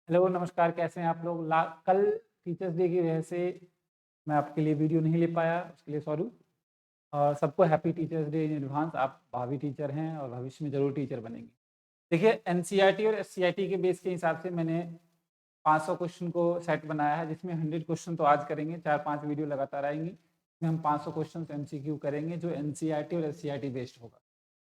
Hello, नमस्कार। कैसे हैं आप लोग? कल टीचर्स डे की वजह से मैं आपके लिए वीडियो नहीं ले पाया, उसके लिए सॉरी। और सबको happy teachers day in advance. आप भावी टीचर हैं और भविष्य में ज़रूर टीचर बनेंगे। देखिए, एनसीईआरटी और एससीईआरटी के बेस के हिसाब से मैंने 500 क्वेश्चन को सेट बनाया है, जिसमें 100 क्वेश्चन तो आज करेंगे, 4-5 वीडियो लगातार आएंगी। इसमें हम 500 क्वेश्चन एमसीक्यू करेंगे जो एनसीईआरटी और एससीईआरटी बेस्ड होगा।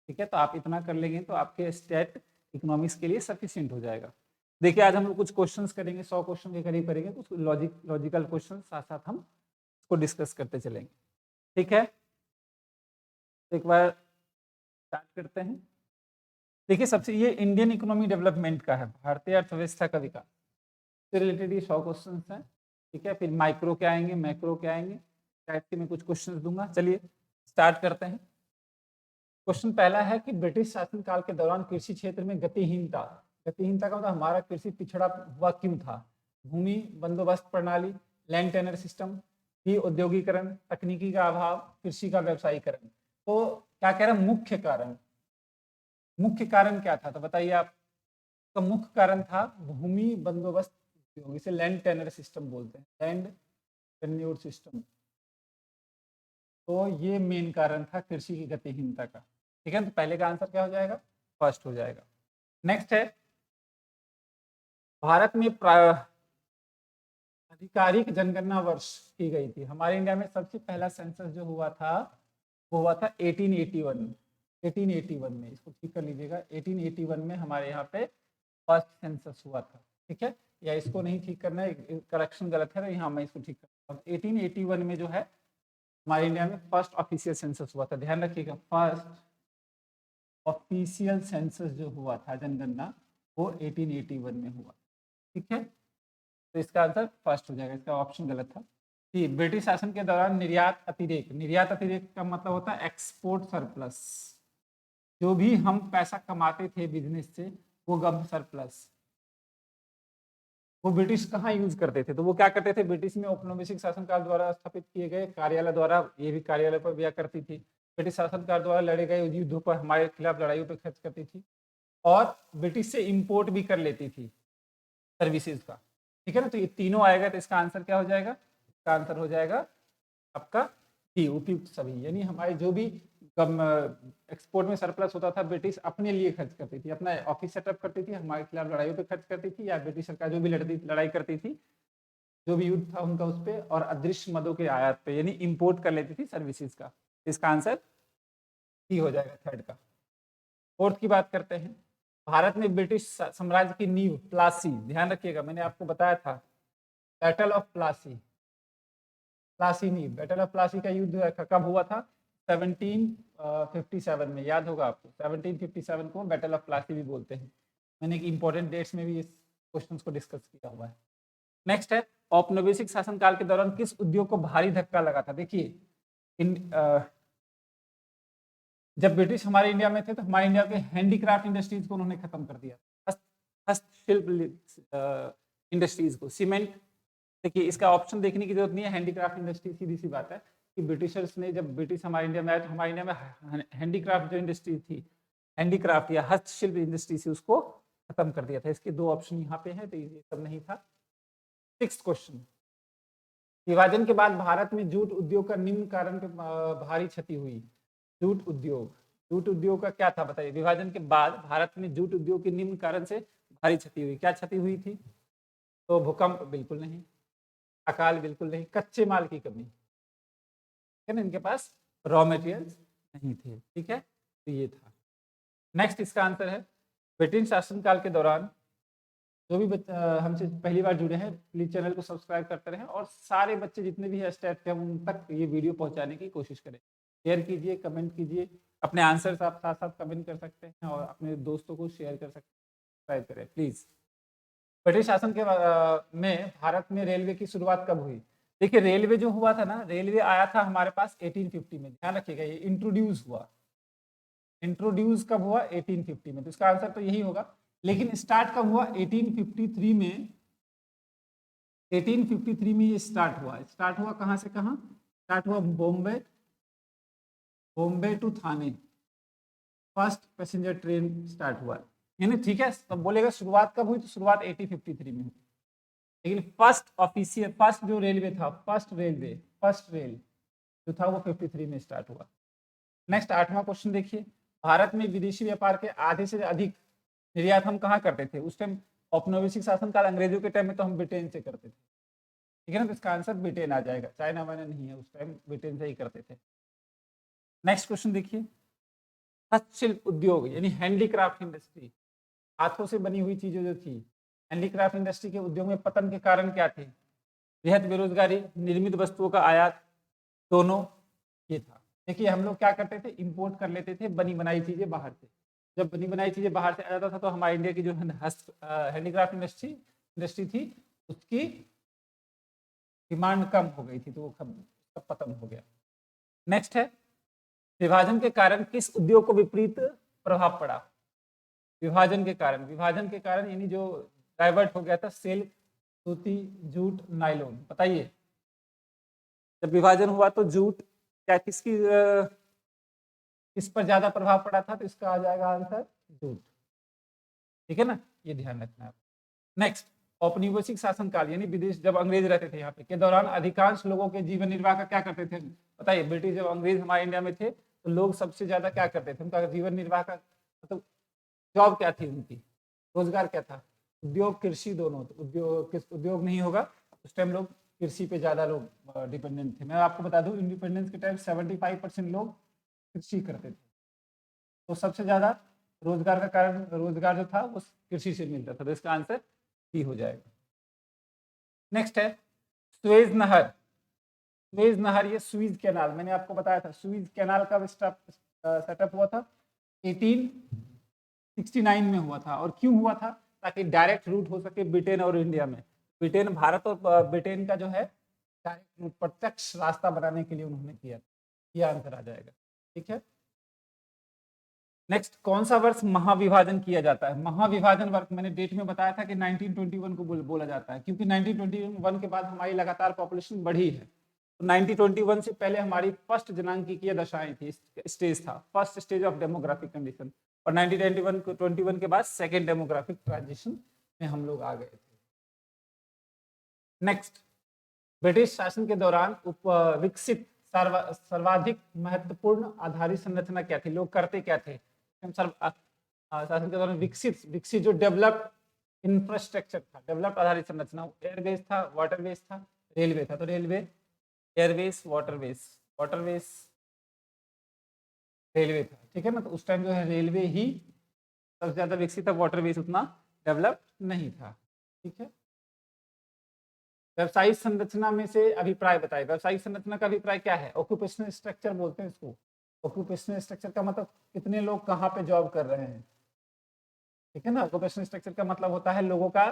ठीक है, तो आप इतना कर लेंगे तो आपके स्टेट इकोनॉमिक्स के लिए सफिशिएंट हो जाएगा। देखिए, आज हम लोग कुछ क्वेश्चंस करेंगे, 100 क्वेश्चन के करीब करेंगे। कुछ लॉजिकल क्वेश्चन साथ साथ हम इसको डिस्कस करते चलेंगे। ठीक है, एक बार स्टार्ट करते हैं। देखिए, सबसे ये इंडियन इकोनॉमी डेवलपमेंट का है, भारतीय अर्थव्यवस्था का विकास से रिलेटेड ये 100 क्वेश्चन हैं। ठीक है, फिर माइक्रो के आएंगे, मैक्रो के आएंगे, टाइप के मैं कुछ क्वेश्चन दूंगा। चलिए स्टार्ट करते हैं। क्वेश्चन पहला है कि ब्रिटिश शासनकाल के दौरान कृषि क्षेत्र में गतिहीनता गतिहीनता का मतलब हमारा कृषि पिछड़ा हुआ क्यों था? भूमि बंदोबस्त प्रणाली, लैंड टेनर सिस्टम, ही औद्योगिकरण, तकनीकी का अभाव, कृषि का व्यवसायीकरण। तो क्या कह रहे हैं? मुख्य कारण क्या था? तो बताइए आप। तो मुख्य कारण था भूमि बंदोबस्त उपयोग, इसे लैंड टेनर सिस्टम बोलते हैं, लैंड टेन्योर सिस्टम। तो ये मेन कारण था कृषि की गतिहीनता का। ठीक है, तो पहले का आंसर क्या हो जाएगा? फर्स्ट हो जाएगा। नेक्स्ट है, भारत में आधिकारिक जनगणना वर्ष की गई थी। हमारे इंडिया में सबसे पहला सेंसस जो हुआ था वो हुआ था 1881 में। 1881 में, इसको ठीक कर लीजिएगा। 1881 में हमारे यहाँ पे फर्स्ट सेंसस हुआ था। ठीक है, या इसको नहीं ठीक करना है, करेक्शन गलत है, तो यहाँ मैं इसको ठीक करता हूँ। 1881 में जो है हमारे इंडिया में फर्स्ट ऑफिशियल सेंसस हुआ था। ध्यान रखिएगा, फर्स्ट ऑफिशियल सेंसस जो हुआ था जनगणना वो 1881 में हुआ। ठीक है, तो इसका आंसर फर्स्ट हो जाएगा, इसका ऑप्शन गलत था। कि ब्रिटिश शासन के दौरान निर्यात अतिरेक का मतलब होता है एक्सपोर्ट सरप्लस। जो भी हम पैसा कमाते थे बिजनेस से वो गम सरप्लस, वो ब्रिटिश कहाँ यूज करते थे? तो वो क्या करते थे? ब्रिटिश में औपनिवेशिक शासनकाल द्वारा स्थापित किए गए कार्यालय द्वारा, ये भी कार्यालय पर दिया करती थी। ब्रिटिश शासनकाल द्वारा लड़े गए युद्धों पर, हमारे खिलाफ लड़ाइयों पर खर्च करती थी। और ब्रिटिश से इंपोर्ट भी कर लेती थी सर्विसेज का। ठीक है ना, तो ये तीनों आएगा, तो इसका आंसर क्या हो जाएगा? इसका आंसर हो जाएगा आपका डी, उपयुक्त सभी। यानी हमारे जो भी कम एक्सपोर्ट में सरप्लस होता था, ब्रिटिश अपने लिए खर्च करती थी, अपना ऑफिस सेटअप करती थी, हमारे खिलाफ लड़ाइयों पे खर्च करती थी, या ब्रिटिश सरकार जो भी लड़ाई करती थी, जो भी युद्ध था उनका उस पर, और अदृश्य मदों के आयात पे, यानी इंपोर्ट कर लेती थी सर्विसेज का। इसका आंसर डी हो जाएगा, थर्ड का। फोर्थ की बात करते हैं। भारत में ब्रिटिश साम्राज्य की नींव प्लासी, ध्यान रखिएगा मैंने आपको बताया था, बैटल ऑफ प्लासी, प्लासी नींव, बैटल ऑफ प्लासी का युद्ध कब हुआ था? 1757 में, याद होगा आपको। 1757 को बैटल ऑफ प्लासी भी बोलते हैं। मैंने एक इंपॉर्टेंट डेट्स में भी इस क्वेश्चन को डिस्कस किया हुआ है। नेक्स्ट है, औपनिवेशिक शासनकाल के दौरान किस उद्योग को भारी धक्का लगा था? देखिए, जब ब्रिटिश हमारे इंडिया में थे तो हमारे इंडिया के हैंडीक्राफ्ट इंडस्ट्रीज को उन्होंने खत्म कर दिया। हस्तशिल्प इंडस्ट्रीज को, सीमेंट। देखिए, इसका ऑप्शन देखने की जरूरत नहीं है, हैंडीक्राफ्ट इंडस्ट्री, सीधी सी बात है कि ब्रिटिशर्स ने, जब ब्रिटिश हमारे इंडिया में आए तो हमारे इंडिया में हैंडीक्राफ्ट जो इंडस्ट्री थी, हैंडीक्राफ्ट या हस्तशिल्प इंडस्ट्री थी, उसको खत्म कर दिया था। इसके दो ऑप्शन यहाँ पे है, तो ये सब नहीं था। सिक्स्थ क्वेश्चन, विभाजन के बाद भारत में जूट उद्योग का निम्न कारण पे भारी क्षति हुई। जूट उद्योग का क्या था बताइए? विभाजन के बाद भारत में जूट उद्योग के निम्न कारण से भारी क्षति हुई। क्या क्षति हुई थी? तो भूकंप बिल्कुल नहीं, अकाल बिल्कुल नहीं, कच्चे माल की कमी है ना, इनके पास रॉ मटेरियल्स नहीं थे। ठीक है, तो ये था। नेक्स्ट इसका आंसर है, ब्रिटिश शासनकाल के दौरान जो भी हमसे पहली बार जुड़े हैं प्लीज चैनल को सब्सक्राइब करते रहें, और सारे बच्चे जितने भी है स्टेट के, उन तक ये वीडियो पहुंचाने की कोशिश करें। शेयर कीजिए, कमेंट कीजिए, अपने आंसर्स आप साथ साथ कमेंट कर सकते हैं, और अपने दोस्तों को शेयर कर सकते हैं, सब्सक्राइब करें प्लीज। ब्रिटिश शासन के में भारत में रेलवे की शुरुआत कब हुई? देखिए, रेलवे जो हुआ था ना, रेलवे आया था हमारे पास 1850 में। ध्यान रखिएगा, ये इंट्रोड्यूस हुआ। इंट्रोड्यूस कब हुआ? 1850 में, तो इसका आंसर तो यही होगा। लेकिन स्टार्ट कब हुआ? 1853 में। 1853 में ये स्टार्ट हुआ। स्टार्ट हुआ कहाँ से कहाँ? स्टार्ट हुआ Bombay, Bombay to Thane first passenger train start हुआ। यानी ठीक है, तो बोलेगा शुरुआत कब हुई, तो शुरुआत 1853 में हुई, लेकिन फर्स्ट ऑफिशियल फर्स्ट जो रेलवे था, फर्स्ट रेल जो था वो 53 में स्टार्ट हुआ। नेक्स्ट 8वां क्वेश्चन देखिए, भारत में विदेशी व्यापार के आधे से अधिक निर्यात हम कहाँ करते थे उस टाइम? औपनिवेशिक शासनकाल अंग्रेजों के टाइम में तो हम ब्रिटेन से करते थे, ठीक है ना, तो इसका आंसर ब्रिटेन आ जाएगा, चाइना वाइना नहीं है, उस टाइम ब्रिटेन से ही करते थे। नेक्स्ट क्वेश्चन देखिए, हस्तशिल्प उद्योग यानी हैंडीक्राफ्ट इंडस्ट्री, हाथों से बनी हुई चीजें जो थी, हैंडीक्राफ्ट इंडस्ट्री के उद्योग में पतन के कारण क्या थे? वृहद बेरोजगारी, निर्मित वस्तुओं का आयात, दोनों, ये था। देखिए हम लोग क्या करते थे, इंपोर्ट कर लेते थे बनी बनाई चीजें बाहर से, जब बनी बनाई चीजें बाहर से आ जाता था तो हमारे इंडिया की जो हैंडीक्राफ्ट इंडस्ट्री थी उसकी डिमांड कम हो गई थी, तो वो पतन हो गया। नेक्स्ट है, विभाजन के कारण किस उद्योग को विपरीत प्रभाव पड़ा? विभाजन के कारण यानी जो डाइवर्ट हो गया था, सिल्क, सूती, जूट, नायलॉन, बताइए जब विभाजन हुआ तो जूट क्या किस पर ज्यादा प्रभाव पड़ा था? तो इसका आ जाएगा आंसर जूट, ठीक है ना, ये ध्यान रखना है। नेक्स्ट, औपनिवेशिक शासनकाल यानी विदेश जब अंग्रेज रहते थे यहाँ पे के दौरान अधिकांश लोगों के जीवन निर्वाह का क्या करते थे? बताइए, ब्रिटिश जब अंग्रेज हमारे इंडिया में थे तो लोग सबसे ज्यादा क्या करते थे? उनका जीवन निर्वाह का मतलब जॉब क्या थी उनकी, रोजगार क्या था? उद्योग, कृषि, दोनों। तो उद्योग, किस उद्योग नहीं होगा उस टाइम लोग कृषि पे ज्यादा लोग डिपेंडेंट थे। मैं आपको बता दूं, इंडिपेंडेंस के टाइम 75% लोग कृषि करते थे, तो सबसे ज्यादा रोजगार का कारण, रोजगार जो था वो कृषि से मिलता था, तो इसका आंसर ही हो जाएगा। नेक्स्ट है सुएज नहर, ये सुइज कैनाल, मैंने आपको बताया था सुइज कैनाल का सेटअप हुआ था 1869 में हुआ था, और क्यों हुआ था? ताकि डायरेक्ट रूट हो सके ब्रिटेन और इंडिया में, ब्रिटेन, भारत और ब्रिटेन का जो है डायरेक्ट रूट, प्रत्यक्ष रास्ता बनाने के लिए उन्होंने किया, ये आंसर आ जाएगा, ठीक है। नेक्स्ट, कौन सा वर्ष महाविभाजन किया जाता है? महाविभाजन वर्ष मैंने डेट में बताया था कि 1921 को बोला जाता है, क्योंकि 1921 के बाद हमारी लगातार पॉपुलेशन बढ़ी है, तो 1921 से पहले हमारी फर्स्ट जनांकीय दशाएं थी, स्टेज था, first stage of demographic condition, और 1921 के बाद सेकेंड डेमोग्राफिक ट्रांजिशन में हम लोग आ गए थे। नेक्स्ट, ब्रिटिश शासन के दौरान विकसित सर्वाधिक महत्वपूर्ण आधारित संरचना क्या थी? लोग करते क्या थे शासन के दौरान? विकसित जो डेवलप्ड इंफ्रास्ट्रक्चर था, डेवलप्ड आधारित संरचना, एयरवेज था, वाटरवेज था, रेलवे था, तो रेलवे, एयरवेज, वाटरवेज, रेलवे था, ठीक है ना, तो उस टाइम जो है रेलवे ही सबसे ज्यादा विकसित था, वाटरवेज उतना डेवलप्ड नहीं था, ठीक है। व्यवसायिक संरचना में से अभिप्राय बताइए, व्यवसायिक संरचना का अभिप्राय क्या है? ऑक्यूपेशनल स्ट्रक्चर बोलते हैं इसको, ऑक्यूपेशनल स्ट्रक्चर का मतलब कितने लोग कहाँ पे जॉब कर रहे हैं, ठीक है ना। ऑक्यूपेशनल स्ट्रक्चर का मतलब होता है लोगों का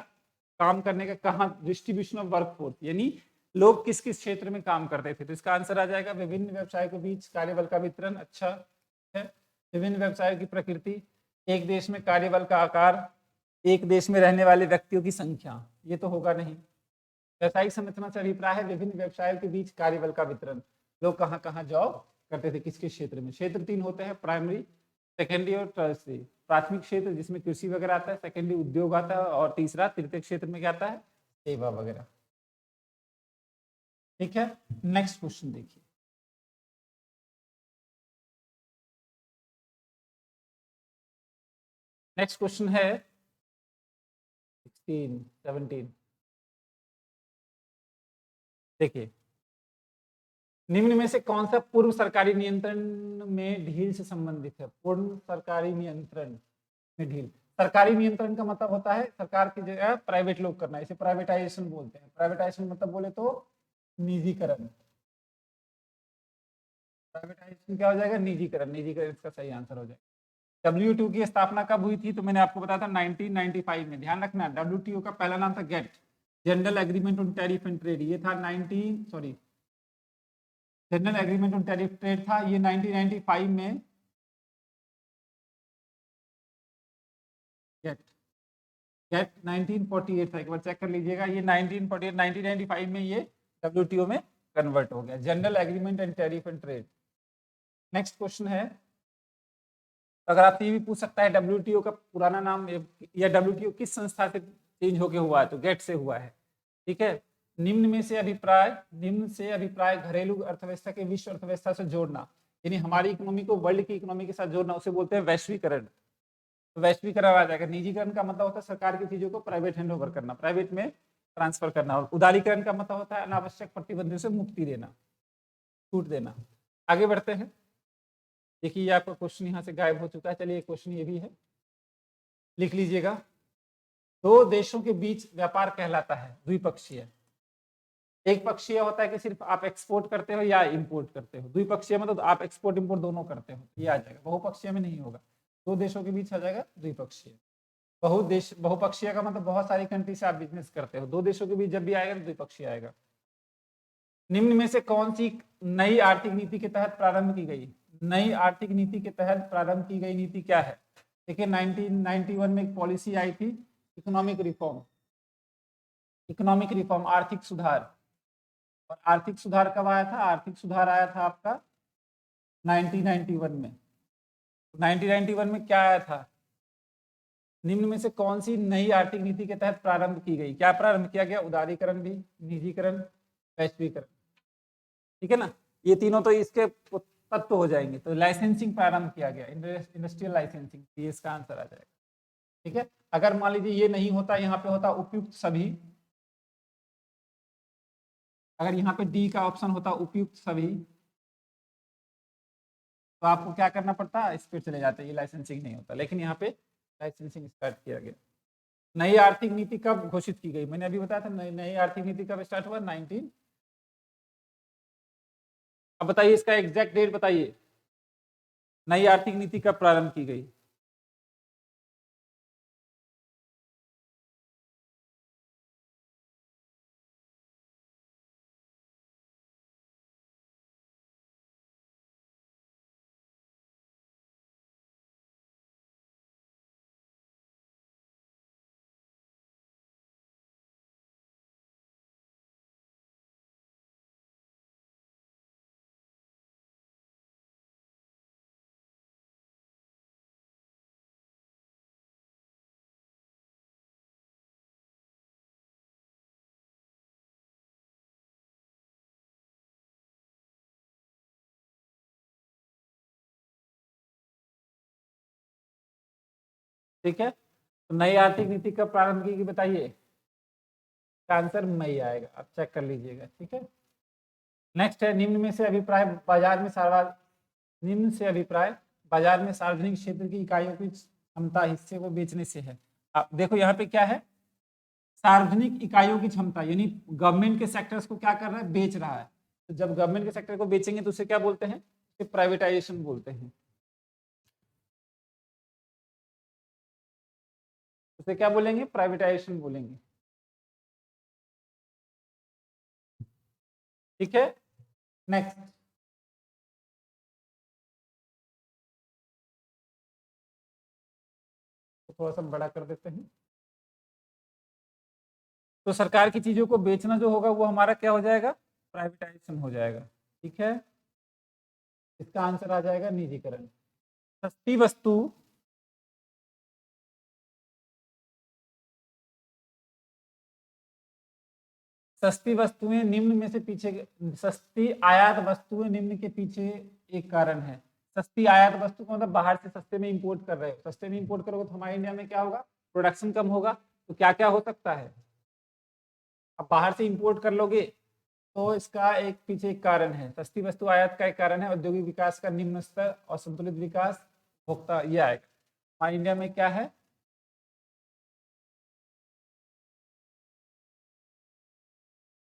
काम करने का कहाँ, डिस्ट्रीब्यूशन ऑफ वर्कफोर्स, यानी लोग किस किस क्षेत्र में काम करते थे, तो इसका आंसर आ जाएगा विभिन्न व्यवसायों के बीच कार्यबल का वितरण, अच्छा है। विभिन्न व्यवसायों की प्रकृति, एक देश में कार्यबल का आकार, एक देश में रहने वाले व्यक्तियों की संख्या, ये तो होगा नहीं। व्यवसायिक संरचना से अभिप्राय है विभिन्न व्यवसायों के बीच कार्यबल का वितरण, लोग कहाँ कहाँ जॉब करते थे, किसके क्षेत्र में। क्षेत्र 3 होते हैं, प्राइमरी, सेकेंडरी और टर्सरी। प्राथमिक क्षेत्र जिसमें कृषि वगैरह आता है, सेकेंडरी उद्योग आता है, और तीसरा तृतीय क्षेत्र में क्या आता है? सेवा वगैरह, ठीक है। नेक्स्ट क्वेश्चन देखिए, नेक्स्ट क्वेश्चन है 16, 17, देखिए, निम्न में से कौन सा पूर्व सरकारी नियंत्रण में ढील से संबंधित है? पूर्व सरकारी नियंत्रण में ढील, सरकारी नियंत्रण का मतलब होता है सरकार की जगह प्राइवेट लोग करना, इसे प्राइवेटाइजेशन बोलते हैं। प्राइवेटाइजेशन मतलब बोले तो निजीकरण, प्राइवेटाइजेशन क्या हो जाएगा? निजीकरण, निजीकरण इसका सही आंसर हो जाएगा। WTO की स्थापना कब हुई थी? तो मैंने आपको बताया था 1995 में, ध्यान रखना। WTO का पहला नाम था GATT, general agreement on tariff and trade, ये था general agreement on tariff trade था, ये 1995 में गेट 1948 था, एक बार चेक कर लीजिएगा, ये 1948 1995 में ये WTO में कन्वर्ट हो गया, general agreement and tariff and trade. Next question है तो अगर आपसे ये भी पूछ सकता है WTO का पुराना नाम या WTO किस संस्था से चेंज होके हुआ है, तो गेट से हुआ है। ठीक है, निम्न से अभिप्राय घरेलू अर्थव्यवस्था के विश्व अर्थव्यवस्था से जोड़ना, यानी हमारी इकोनॉमी को वर्ल्ड की इकोनॉमी के साथ जोड़ना, उसे बोलते हैं वैश्वीकरण। तो वैश्वीकरण आ जाएगा। निजीकरण का मतलब होता है सरकार की चीजों को प्राइवेट हैंड ओवर करना, प्राइवेट में ट्रांसफर करना। और उदारीकरण का मतलब होता है अनावश्यक प्रतिबंधों से मुक्ति देना, छूट देना। आगे बढ़ते हैं। देखिए ये आपका क्वेश्चन यहाँ से गायब हो चुका है। चलिए क्वेश्चन ये भी है, लिख लीजिएगा। दो देशों के बीच व्यापार कहलाता है द्विपक्षीय। एक पक्षीय होता है कि सिर्फ आप एक्सपोर्ट करते हो या इंपोर्ट करते हो। द्विपक्षीय मतलब आप एक्सपोर्ट इंपोर्ट दोनों करते हो, ये आ जाएगा। बहुपक्षीय में नहीं होगा, दो देशों के बीच आ जाएगा द्विपक्षीय। बहुपक्षीय का मतलब बहुत सारी कंट्री से आप बिजनेस करते हो। दो देशों के बीच जब भी आएगा तो द्विपक्षीय आएगा। निम्न में से कौन सी नई आर्थिक नीति के तहत प्रारंभ की गई? नई आर्थिक नीति के तहत प्रारंभ की गई नीति क्या है? देखिए 1991 में एक पॉलिसी आई थी, इकोनॉमिक रिफॉर्म, आर्थिक सुधार। और आर्थिक सुधार कब आया था? आर्थिक सुधार आया था आपका 1991 में। 1991 में क्या आया था? निम्न में से कौन सी नई आर्थिक नीति के तहत प्रारंभ की गई? क्या प्रारंभ किया गया? उदारीकरण भी, निजीकरण, वैश्वीकरण। ठीक है ना, ये तीनों तो इसके तत्व हो जाएंगे। तो लाइसेंसिंग प्रारंभ किया गया, इंडस्ट्रियल लाइसेंसिंग, ये इसका आंसर आ जाएगा। ठीक है, अगर मान लीजिए ये नहीं होता, यहाँ पे होता उपयुक्त सभी, अगर यहाँ पे डी का ऑप्शन होता उपयुक्त सभी, तो आपको क्या करना पड़ता? इस पे चले जाते, ये लाइसेंसिंग नहीं होता। लेकिन यहाँ पे लाइसेंसिंग स्टार्ट किया गया। नई आर्थिक नीति कब घोषित की गई? मैंने अभी बताया था नई आर्थिक नीति कब स्टार्ट हुआ? 19। अब बताइए इसका एग्जैक्ट डेट बताइए, नई आर्थिक नीति कब प्रारंभ की गई? ठीक है, तो नई आर्थिक नीति कब प्रारंभ की गई बताइए? इसका आंसर मई आएगा, आप चेक कर लीजिएगा। ठीक है, नेक्स्ट है, निम्न में से अभिप्राय बाजार में सार्वजनिक क्षेत्र की इकाइयों की क्षमता हिस्से को बेचने से है। आप देखो यहाँ पे क्या है, सार्वजनिक इकाइयों की क्षमता, यानी गवर्नमेंट के सेक्टर्स को क्या कर रहा है? बेच रहा है। तो जब गवर्नमेंट के सेक्टर को बेचेंगे तो उसे क्या बोलते हैं? प्राइवेटाइजेशन बोलते हैं। उसे क्या बोलेंगे? प्राइवेटाइजेशन बोलेंगे। ठीक है, नेक्स्ट, तो थोड़ा सा बड़ा कर देते हैं। तो सरकार की चीजों को बेचना जो होगा वो हमारा क्या हो जाएगा? प्राइवेटाइजेशन हो जाएगा। ठीक है, इसका आंसर आ जाएगा निजीकरण। सस्ती वस्तु सस्ती वस्तुएं निम्न में से पीछे, सस्ती आयात वस्तुएं निम्न के पीछे एक कारण है। सस्ती आयात वस्तु को मतलब बाहर से सस्ते में इंपोर्ट कर रहे हो। सस्ते में इंपोर्ट करोगे तो हमारे इंडिया में क्या होगा? प्रोडक्शन कम होगा। तो क्या क्या हो सकता है? अब बाहर से इंपोर्ट कर लोगे तो इसका एक पीछे एक कारण है। सस्ती वस्तु आयात का एक कारण है। औद्योगिक विकास का निम्न स्तर और संतुलित विकास भोक्ता, ये आएगा। हमारे इंडिया में क्या है?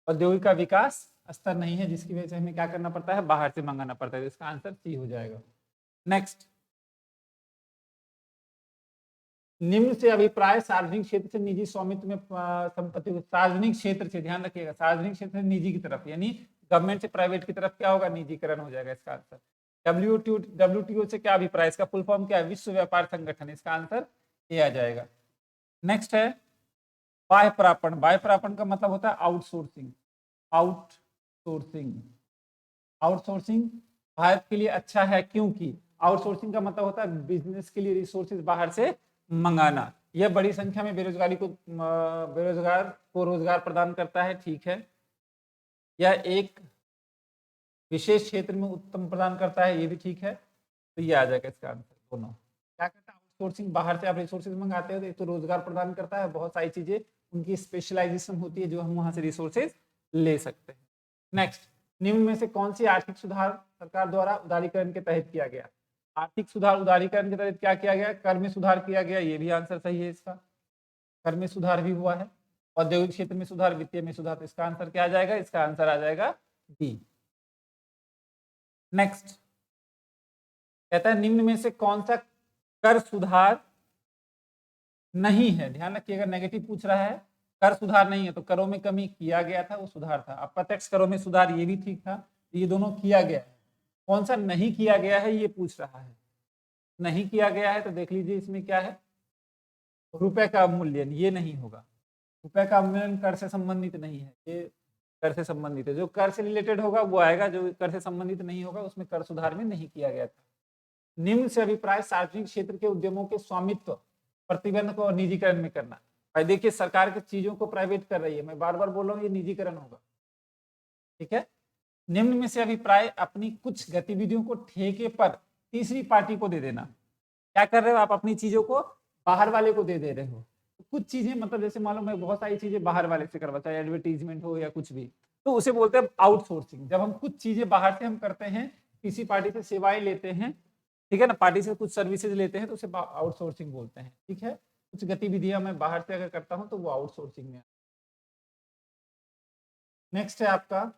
औद्योगिक का विकास स्तर नहीं है, जिसकी वजह से हमें क्या करना पड़ता है? बाहर से मंगाना पड़ता है। तो इसका आंसर सी हो जाएगा। नेक्स्ट, निम्न से अभिप्राय सार्वजनिक क्षेत्र से निजी स्वामित्व में संपत्ति, सार्वजनिक क्षेत्र से, ध्यान रखिएगा, सार्वजनिक क्षेत्र से निजी की तरफ, यानी गवर्नमेंट से प्राइवेट की तरफ क्या होगा? निजीकरण हो जाएगा इसका आंसर। डब्ल्यूटीओ से क्या अभिप्राय? इसका फुल फॉर्म क्या है? विश्व व्यापार संगठन। इसका आंसर ये आ जाएगा। नेक्स्ट है बाह्य प्रापण। बाह्य प्रापण का मतलब होता है आउटसोर्सिंग। आउटसोर्सिंग भारत के लिए अच्छा है क्योंकि आउटसोर्सिंग का मतलब होता है बिजनेस के लिए रिसोर्सेज बाहर से मंगाना। यह बड़ी संख्या में बेरोजगार को रोजगार प्रदान करता है, ठीक है। यह एक विशेष क्षेत्र में उत्तम प्रदान करता है, ये भी ठीक है। तो ये आ जाएगा इसका आंसर दोनों। क्या करता है आउटसोर्सिंग, बाहर से आप रिसोर्सेज मंगाते हो तो एक तो रोजगार प्रदान करता है, बहुत सारी चीजें उनकी स्पेशलाइजेशन होती है जो हम वहां से रिसोर्सेज ले सकते हैं। नेक्स्ट, निम्न में से कौन सी आर्थिक सुधार सरकार द्वारा उदारीकरण के तहत किया गया? आर्थिक सुधार उदारीकरण के तहत क्या किया गया? कर में सुधार किया गया, ये भी आंसर सही है इसका। कर में सुधार भी हुआ है, औद्योगिक क्षेत्र में सुधार, वित्तीय में सुधार। तो इसका आंसर क्या आ जाएगा? इसका आंसर आ जाएगा डी। नेक्स्ट कहता है निम्न में से कौन सा कर सुधार नहीं है? ध्यान रखिएगा, नेगेटिव पूछ रहा है, कर सुधार नहीं है तो करों में कमी किया गया था, वो सुधार था। अप्रत्यक्ष करों में सुधार, ये भी ठीक था, ये दोनों किया गया है। कौन सा नहीं किया गया है ये पूछ रहा है। नहीं किया गया है तो देख लीजिए इसमें क्या है, रुपए का अवमूल्यन, ये नहीं होगा। रुपए का अवमूल्यन कर से संबंधित नहीं है, ये कर से संबंधित है। जो कर से रिलेटेड होगा वो आएगा, जो कर से संबंधित नहीं होगा उसमें कर सुधार में नहीं किया गया था। निम्न से अभिप्राय सार्वजनिक क्षेत्र के उद्यमों के स्वामित्व प्रतिबंध को निजीकरण में करना। भाई देखिए सरकार की चीजों को प्राइवेट कर रही है, मैं बार बार बोल रहा हूँ ये निजीकरण होगा, ठीक है। निम्न में से अभिप्राय अपनी कुछ गतिविधियों को ठेके पर तीसरी पार्टी को दे देना। क्या कर रहे हो आप? अपनी चीजों को बाहर वाले को दे रहे हो। तो कुछ चीजें मतलब जैसे मालूम है बहुत सारी चीजें बाहर वाले से करवाता है, एडवर्टीजमेंट हो या कुछ भी, तो उसे बोलते हैं आउटसोर्सिंग। जब हम कुछ चीजें बाहर से हम करते हैं, किसी पार्टी से सेवाएं लेते हैं, ठीक है ना, पार्टी से कुछ सर्विसेज लेते हैं तो उसे आउटसोर्सिंग बोलते हैं, ठीक है। कुछ गतिविधियां मैं बाहर से अगर करता हूं तो वो आउटसोर्सिंग में। नेक्स्ट है आपका,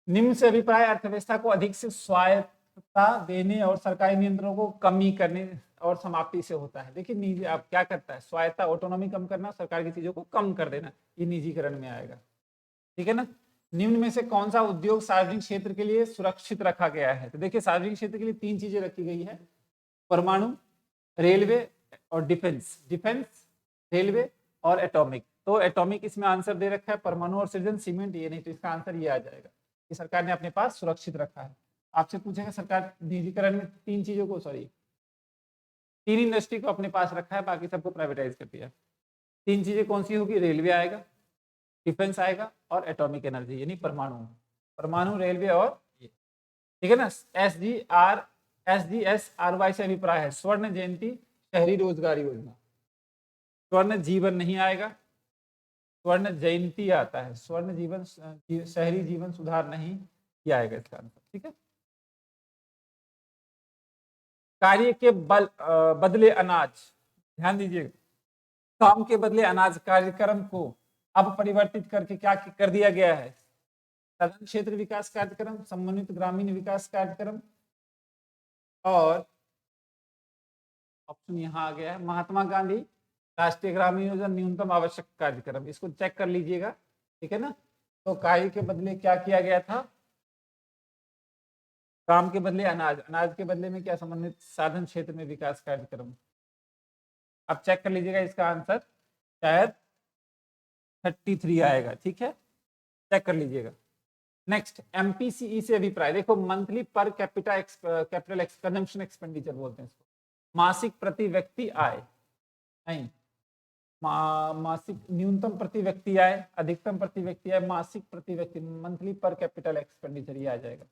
निम्न से अभिप्राय अर्थव्यवस्था को अधिक से स्वायत्तता देने और सरकारी नियंत्रणों को कमी करने और समाप्ति से होता है। देखिए निजी आप क्या करता है, स्वायत्ता ऑटोनॉमी कम करना, सरकार की चीजों को कम कर देना, ये निजीकरण में आएगा, ठीक है ना। निम्न में से कौन सा उद्योग सार्वजनिक क्षेत्र के लिए सुरक्षित रखा गया है? तो देखिए सार्वजनिक क्षेत्र के लिए तीन चीजें रखी गई है, परमाणु, रेलवे और डिफेंस। डिफेंस, रेलवे और एटॉमिक। तो एटॉमिक इसमें आंसर दे रखा है, परमाणु और सृजन, सीमेंट ये नहीं, तो इसका आंसर ये आ जाएगा कि सरकार ने अपने पास सुरक्षित रखा है। आपसे पूछेगा सरकार निजीकरण में तीन चीजों को, सॉरी तीन इंडस्ट्री को अपने पास रखा है, बाकी सबको प्राइवेटाइज कर दिया। तीन चीजें कौन सी होगी? रेलवे आएगा, डिफेंस आएगा और एटॉमिक एनर्जी यानी परमाणु। परमाणु, रेलवे और ये, ठीक है ना। SGSRY से अभिप्राय है स्वर्ण जयंती शहरी रोजगार योजना। स्वर्ण जीवन नहीं आएगा, स्वर्ण जयंती आता है, स्वर्ण जीवन शहरी जीवन सुधार नहीं, किया आएगा इसका आंसर, ठीक है। कार्य के बदले अनाज, ध्यान दीजिएगा, काम के बदले अनाज कार्यक्रम को अब परिवर्तित करके क्या कर दिया गया है? सघन क्षेत्र विकास कार्यक्रम, समन्वित ग्रामीण विकास कार्यक्रम और ऑप्शन यहाँ आ गया है महात्मा गांधी राष्ट्रीय ग्रामीण योजना न्यूनतम आवश्यक कार्यक्रम। इसको चेक कर लीजिएगा, ठीक है ना। तो कार्य के बदले क्या किया गया था? काम के बदले अनाज, अनाज के बदले में क्या? संबंधित साधन क्षेत्र में विकास कार्यक्रम। अब चेक कर लीजिएगा, इसका आंसर शायद 33 आएगा, ठीक है, चेक कर लीजिएगा। नेक्स्ट, MPCE से अभिप्राय, देखो मंथली पर कैपिटल कंजम्पशन एक्सपेंडिचर बोलते हैं इसको, मासिक प्रति व्यक्ति आय नहीं, मासिक न्यूनतम प्रति व्यक्ति आय, अधिकतम प्रति व्यक्ति आय, मासिक प्रति व्यक्ति, मंथली पर कैपिटल एक्सपेंडिचर, ये आ जाएगा।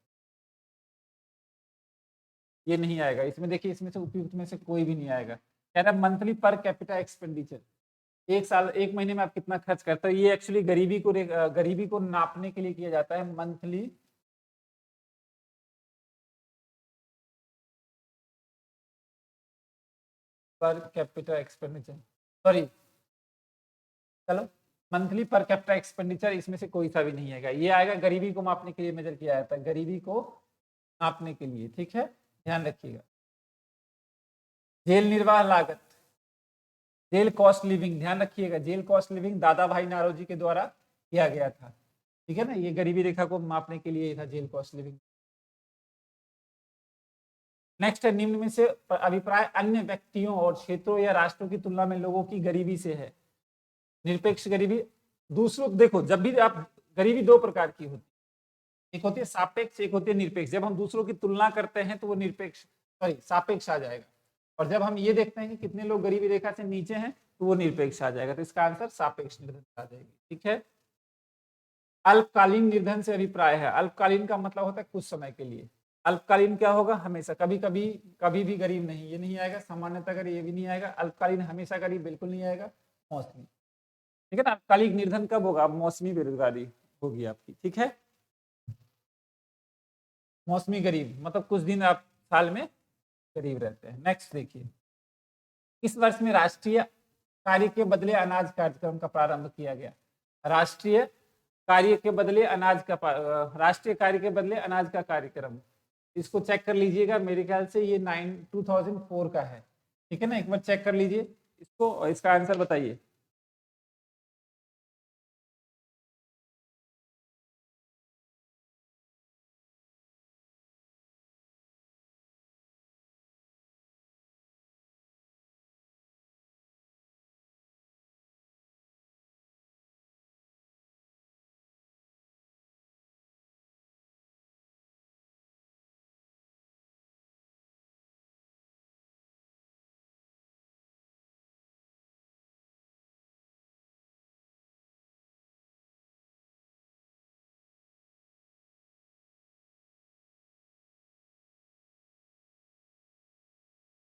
ये नहीं आएगा इसमें, देखिए इसमें से उपयुक्त में से कोई भी नहीं आएगा। कह रहा है मंथली पर कैपिटल एक्सपेंडिचर, एक साल एक महीने में आप कितना खर्च करते हो। ये एक्चुअली गरीबी को नापने के लिए किया जाता है, मंथली पर कैपिटल एक्सपेंडिचर, सॉरी चलो मंथली पर कैपिटल एक्सपेंडिचर, इसमें से कोई सा भी नहीं आएगा। ये आएगा गरीबी को मापने के लिए मेजर किया जाता है, गरीबी को नापने के लिए, ठीक है, ध्यान रखिएगा। जेल निर्वाह लागत, जेल कॉस्ट लिविंग, ध्यान रखिएगा, जेल कॉस्ट लिविंग दादा भाई नारोजी के द्वारा किया गया था, ठीक है ना। ये गरीबी रेखा को मापने के लिए था जेल कॉस्ट लिविंग। नेक्स्ट है, निम्न में से अभिप्राय अन्य व्यक्तियों और क्षेत्रों या राष्ट्रों की तुलना में लोगों की गरीबी से है। निरपेक्ष गरीबी, दूसरों, देखो जब भी आप, गरीबी दो प्रकार की होती है, एक होती है सापेक्ष, एक होती है निरपेक्ष। जब हम दूसरों की तुलना करते हैं तो वो निरपेक्ष सॉरी सापेक्ष आ जाएगा, और जब हम ये देखते हैं कि कितने लोग गरीबी रेखा से नीचे हैं तो वो निरपेक्ष आ जाएगा। तो इसका आंसर सापेक्ष निर्धन आ जाएगी। ठीक है। अल्पकालीन निर्धन से अभिप्राय है। अल्पकालीन का मतलब होता है कुछ समय के लिए। अल्पकालीन क्या होगा? हमेशा, कभी कभी, कभी भी गरीब नहीं, ये नहीं आएगा। सामान्यतः गरीब, ये भी नहीं आएगा। अल्पकालीन, हमेशा गरीब, बिल्कुल नहीं आएगा। मौसमी, ठीक है ना। अल्पकालिक निर्धन कब होगा? मौसमी बेरोजगारी होगी आपकी। ठीक है। मौसमी गरीब मतलब कुछ दिन आप साल में गरीब रहते हैं। नेक्स्ट देखिए, इस वर्ष में राष्ट्रीय कार्य के बदले अनाज कार्यक्रम का प्रारंभ किया गया। राष्ट्रीय कार्य के बदले अनाज का राष्ट्रीय कार्य के बदले अनाज का कार्यक्रम, इसको चेक कर लीजिएगा। मेरे ख्याल से ये 2004 का है। ठीक है ना, एक बार चेक कर लीजिए इसको, इसका आंसर बताइए।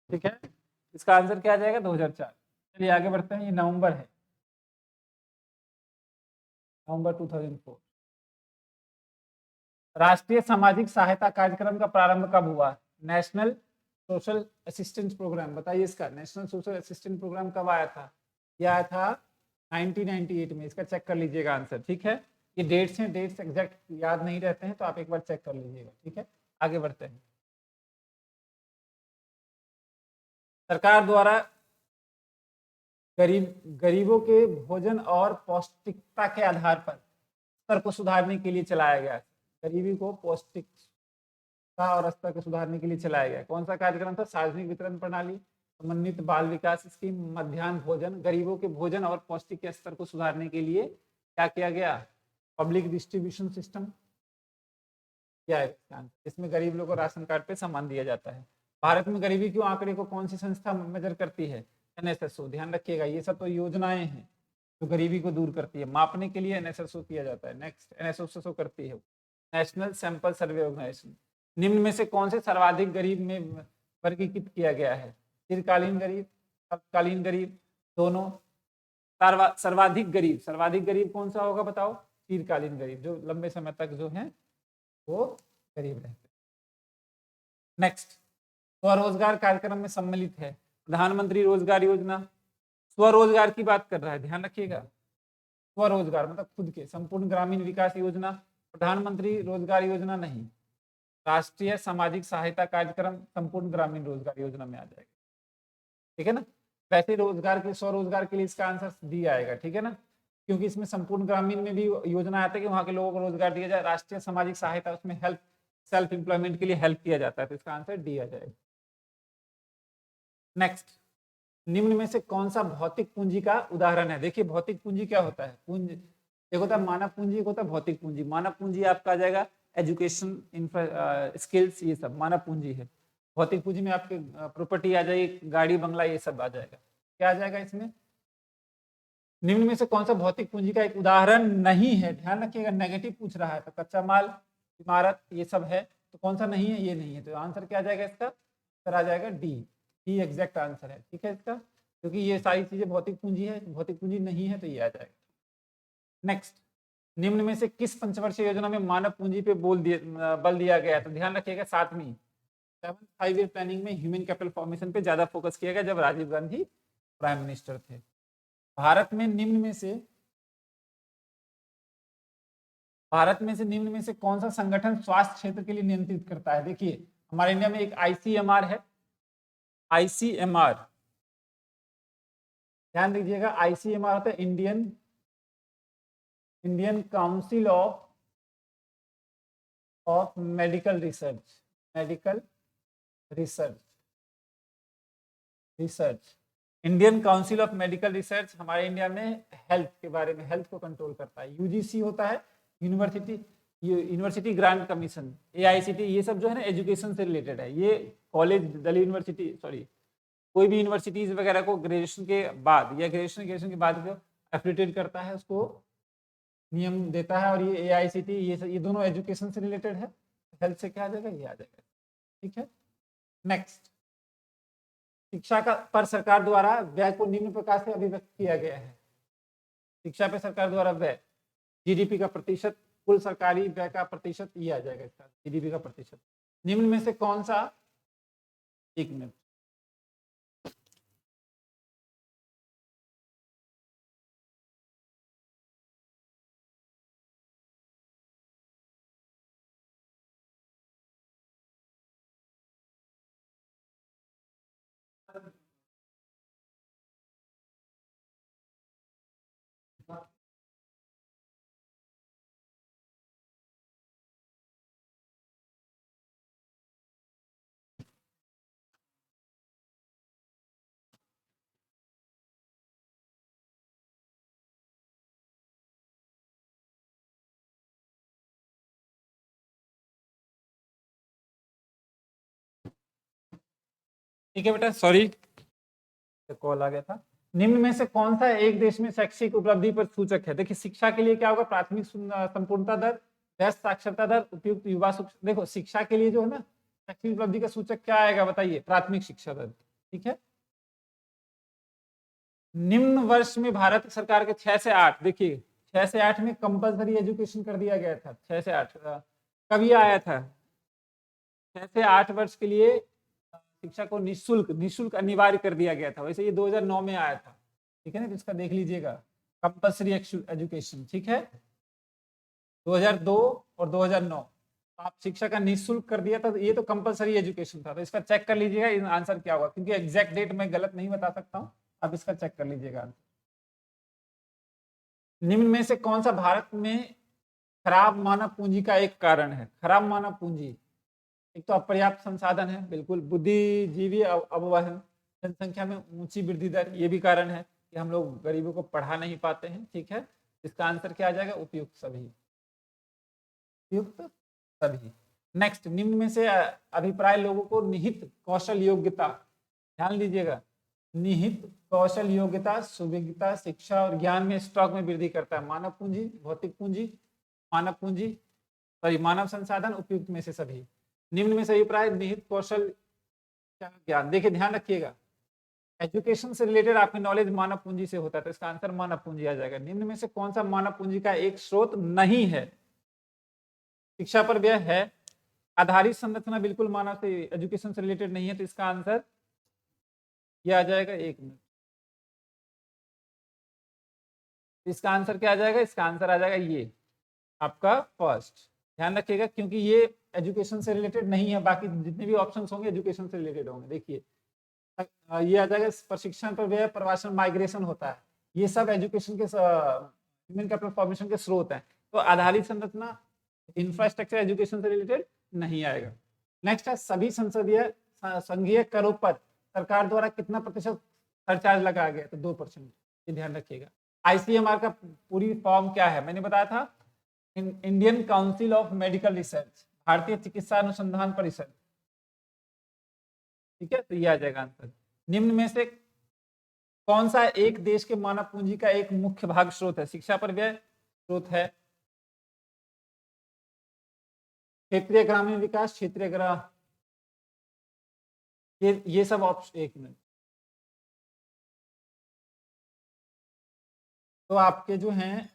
ठीक है, इसका आंसर क्या आ जाएगा? 2004। चलिए आगे बढ़ते हैं। ये नवंबर है, नवंबर 2004। राष्ट्रीय सामाजिक सहायता कार्यक्रम का प्रारंभ कब हुआ? नेशनल सोशल असिस्टेंस प्रोग्राम, बताइए इसका। नेशनल सोशल असिस्टेंस प्रोग्राम कब आया था? यह आया था 1998 में। इसका चेक कर लीजिएगा आंसर। ठीक है, ये डेट्स हैं, डेट्स एग्जैक्ट याद नहीं रहते हैं तो आप एक बार चेक कर लीजिएगा। ठीक है, आगे बढ़ते हैं। सरकार द्वारा गरीबों के भोजन और पौष्टिकता के आधार पर स्तर को सुधारने के लिए चलाया गया। गरीबी को पौष्टिकता और स्तर को सुधारने के लिए चलाया गया। कौन सा कार्यक्रम था? सार्वजनिक वितरण प्रणाली, समन्वित बाल विकास स्कीम, मध्याह्न भोजन। गरीबों के भोजन और पौष्टिक के स्तर को सुधारने के लिए क्या किया गया? पब्लिक डिस्ट्रीब्यूशन सिस्टम क्या है इसमें? गरीब लोगों को राशन कार्ड पे सामान दिया जाता है। भारत में गरीबी के आंकड़े को कौन सी संस्था मेजर करती है? एनएसएसओ। ध्यान रखिएगा, ये सब तो योजनाएं हैं जो गरीबी को दूर करती है। मापने के लिए एनएसएसओ किया जाता है। नेक्स्ट, एनएसएसओ करती है नेशनल सैंपल सर्वे ऑर्गेनाइजेशन। निम्न में से कौन से सर्वाधिक गरीब में वर्गीकृत किया गया है? दीर्घकालीन गरीब, अल्पकालीन गरीब, दोनों। सर्वाधिक गरीब, सर्वाधिक गरीब कौन सा होगा बताओ? दीर्घकालीन गरीब, जो लंबे समय तक जो है वो गरीब रहते हैं। नेक्स्ट, स्वरोजगार कार्यक्रम में सम्मिलित है प्रधानमंत्री रोजगार योजना। स्वरोजगार की बात कर रहा है, ध्यान रखिएगा। स्वरोजगार मतलब खुद के। संपूर्ण ग्रामीण विकास योजना, प्रधानमंत्री रोजगार योजना नहीं। राष्ट्रीय सामाजिक सहायता कार्यक्रम संपूर्ण ग्रामीण रोजगार योजना में आ जाएगा। ठीक है ना। वैसे रोजगार के, स्वरोजगार के लिए इसका आंसर डी आएगा। ठीक है ना, क्योंकि इसमें संपूर्ण ग्रामीण में भी योजना आता है कि वहाँ के लोगों को रोजगार दिया जाए। राष्ट्रीय सामाजिक सहायता, उसमें हेल्प, सेल्फ एम्प्लॉयमेंट के लिए हेल्प किया जाता है। तो इसका आंसर डी आ जाएगा। नेक्स्ट, निम्न में से कौन सा भौतिक पूंजी का उदाहरण है? देखिए भौतिक पूंजी क्या होता है? पूंजी एक होता है मानव पूंजी, एक होता है भौतिक पूंजी। मानव पूंजी आपका आ जाएगा एजुकेशन, स्किल्स, ये सब मानव पूंजी है। भौतिक पूंजी में आपके प्रॉपर्टी आ जाएगी, गाड़ी बंगला, ये सब आ जाएगा। क्या आ जाएगा इसमें? निम्न में से कौन सा भौतिक पूंजी का एक उदाहरण नहीं है? ध्यान रखिएगा, नेगेटिव पूछ रहा है तो कच्चा माल, इमारत, ये सब है। तो कौन सा नहीं है? ये नहीं है। तो आंसर क्या आ जाएगा इसका? आंसर आ जाएगा डी। डी एग्जैक्ट आंसर है। ठीक है इसका, क्योंकि ये सारी चीजें भौतिक पूंजी है। भौतिक पूंजी नहीं है तो ये आ जाएगा। नेक्स्ट, निम्न में से किस पंचवर्षीय योजना में मानव पूंजी पे बल दिया गया? तो ध्यान रखिएगा, 7वीं 7th 5 ईयर प्लानिंग में ह्यूमन कैपिटल फॉर्मेशन पे ज्यादा फोकस किया गया जब राजीव गांधी प्राइम मिनिस्टर थे। भारत में निम्न में से निम्न में से कौन सा संगठन स्वास्थ्य क्षेत्र के लिए नियंत्रित करता है? देखिए हमारे इंडिया में एक आईसीएमआर है। आईसीएमआर, ध्यान दीजिएगा, आईसीएमआर होता है Indian council of medical research. Indian council of medical research हमारे इंडिया में हेल्थ के बारे में, हेल्थ को कंट्रोल करता है। यूजीसी होता है university university grant commission, AICTE, ये सब जो है ना एजुकेशन से रिलेटेड है। ये कॉलेज, दिल्ली यूनिवर्सिटी, सॉरी कोई भी यूनिवर्सिटीज वगैरह को ग्रेजुएशन के बाद या ग्रेजुएशन के बाद जो एफिलिएटेड करता है उसको नियम देता है। और ये AICTE, ये दोनों एजुकेशन से रिलेटेड है। हेल्थ से क्या आ जाएगा, ये आ जाएगा। ठीक है, नेक्स्ट, शिक्षा का पर सरकार द्वारा व्यय को निम्न प्रकार से अभिव्यक्त किया गया है। शिक्षा पे सरकार द्वारा व्यय, GDP का प्रतिशत, कुल सरकारी व्यय का प्रतिशत, ये आ जाएगा इसका, GDP का प्रतिशत। निम्न में से कौन सा, एक मिनट, ठीक है बेटा, सॉरी कॉल आ गया था। निम्न में से कौन सा एक देश में शैक्षिक उपलब्धि पर सूचक है? देखिए शिक्षा के लिए क्या होगा, प्राथमिक संपूर्णता दर, व्यस्त साक्षरता दर, उपयुक्त युवा। देखो शिक्षा के लिए जो है ना शैक्षिक उपलब्धि का सूचक क्या आएगा बताइए, प्राथमिक शिक्षा दर। ठीक है, निम्न वर्ष में भारत सरकार के 6 से 8, देखिए 6 से 8 में कंपलसरी एजुकेशन कर दिया गया था। 6 से 8 कभी आया था? 6 से 8 वर्ष के लिए शिक्षा को निःशुल्क अनिवार्य कर दिया गया था। वैसे ये 2009 में आया था। ठीक है ना, तो इसका देख लीजिएगा, कंपलसरी एजुकेशन। ठीक है, 2002 और 2009 आप शिक्षा का निःशुल्क कर दिया था, तो ये तो कंपलसरी एजुकेशन था। तो इसका चेक कर लीजिएगा आंसर क्या होगा, क्योंकि एग्जैक्ट डेट मैं गलत नहीं बता सकता हूँ। आप इसका चेक कर लीजिएगा। निम्न में से कौन सा भारत में खराब मानव पूंजी का एक कारण है? खराब मानव पूंजी, एक तो अपर्याप्त संसाधन है, बिल्कुल, बुद्धिजीवी अववहन, जनसंख्या में ऊंची वृद्धि दर, ये भी कारण है कि हम लोग गरीबों को पढ़ा नहीं पाते हैं। ठीक है, इसका आंसर क्या आ जाएगा, उपयुक्त सभी, उपयुक्त सभी। नेक्स्ट, निम्न में से अभिप्राय लोगों को निहित कौशल योग्यता, ध्यान दीजिएगा, निहित कौशल योग्यता, सुविज्ञता, शिक्षा और ज्ञान में स्टॉक में वृद्धि करता है। मानव पूंजी, भौतिक पूंजी, मानव पूंजी, सॉरी मानव संसाधन, उपयुक्त में से सभी। निम्न में से अभिप्राय निहित कौशल ज्ञान, देखिए ध्यान रखिएगा, एजुकेशन से रिलेटेड आपकी नॉलेज मानव पूंजी से होता है, तो इसका आंसर मानव पूंजी आ जाएगा। निम्न में से कौन सा मानव पूंजी का एक स्रोत नहीं है? शिक्षा पर व्यय है, आधारित संरचना बिल्कुल मानव से एजुकेशन से रिलेटेड नहीं है, तो इसका आंसर ये आ जाएगा। एक मिनट, इसका आंसर क्या आ जाएगा, इसका आंसर आ जाएगा ये आपका फर्स्ट। ध्यान रखिएगा, क्योंकि ये एजुकेशन से रिलेटेड नहीं है, बाकी जितने भी ऑप्शंस होंगे एजुकेशन से रिलेटेड होंगे। देखिए ये आ जाएगा, प्रशिक्षण पर व्यय, प्रवासन, माइग्रेशन होता है, ये सब एजुकेशन के ह्यूमन कैपिटल फॉर्मेशन के स्रोत हैं। तो आधारित संरचना, इंफ्रास्ट्रक्चर एजुकेशन से रिलेटेड नहीं आएगा। नेक्स्ट है, सभी संसदीय संघीय करों पर सरकार द्वारा कितना प्रतिशत सरचार्ज लगाया गया? तो 2%, ये ध्यान रखिएगा। ICMR का पूरी फॉर्म क्या है, मैंने बताया था, Indian council of medical research, भारतीय चिकित्सा अनुसंधान परिषद। ठीक है, तो ये आ जाएगा आंसर। निम्न में से कौन सा एक देश के मानव पूंजी का एक मुख्य भाग स्रोत है? शिक्षा पर व्यय स्रोत है, क्षेत्रीय ग्रामीण विकास, क्षेत्रीय ग्राम, ये सब ऑप्शन। एक मिनट, तो आपके जो हैं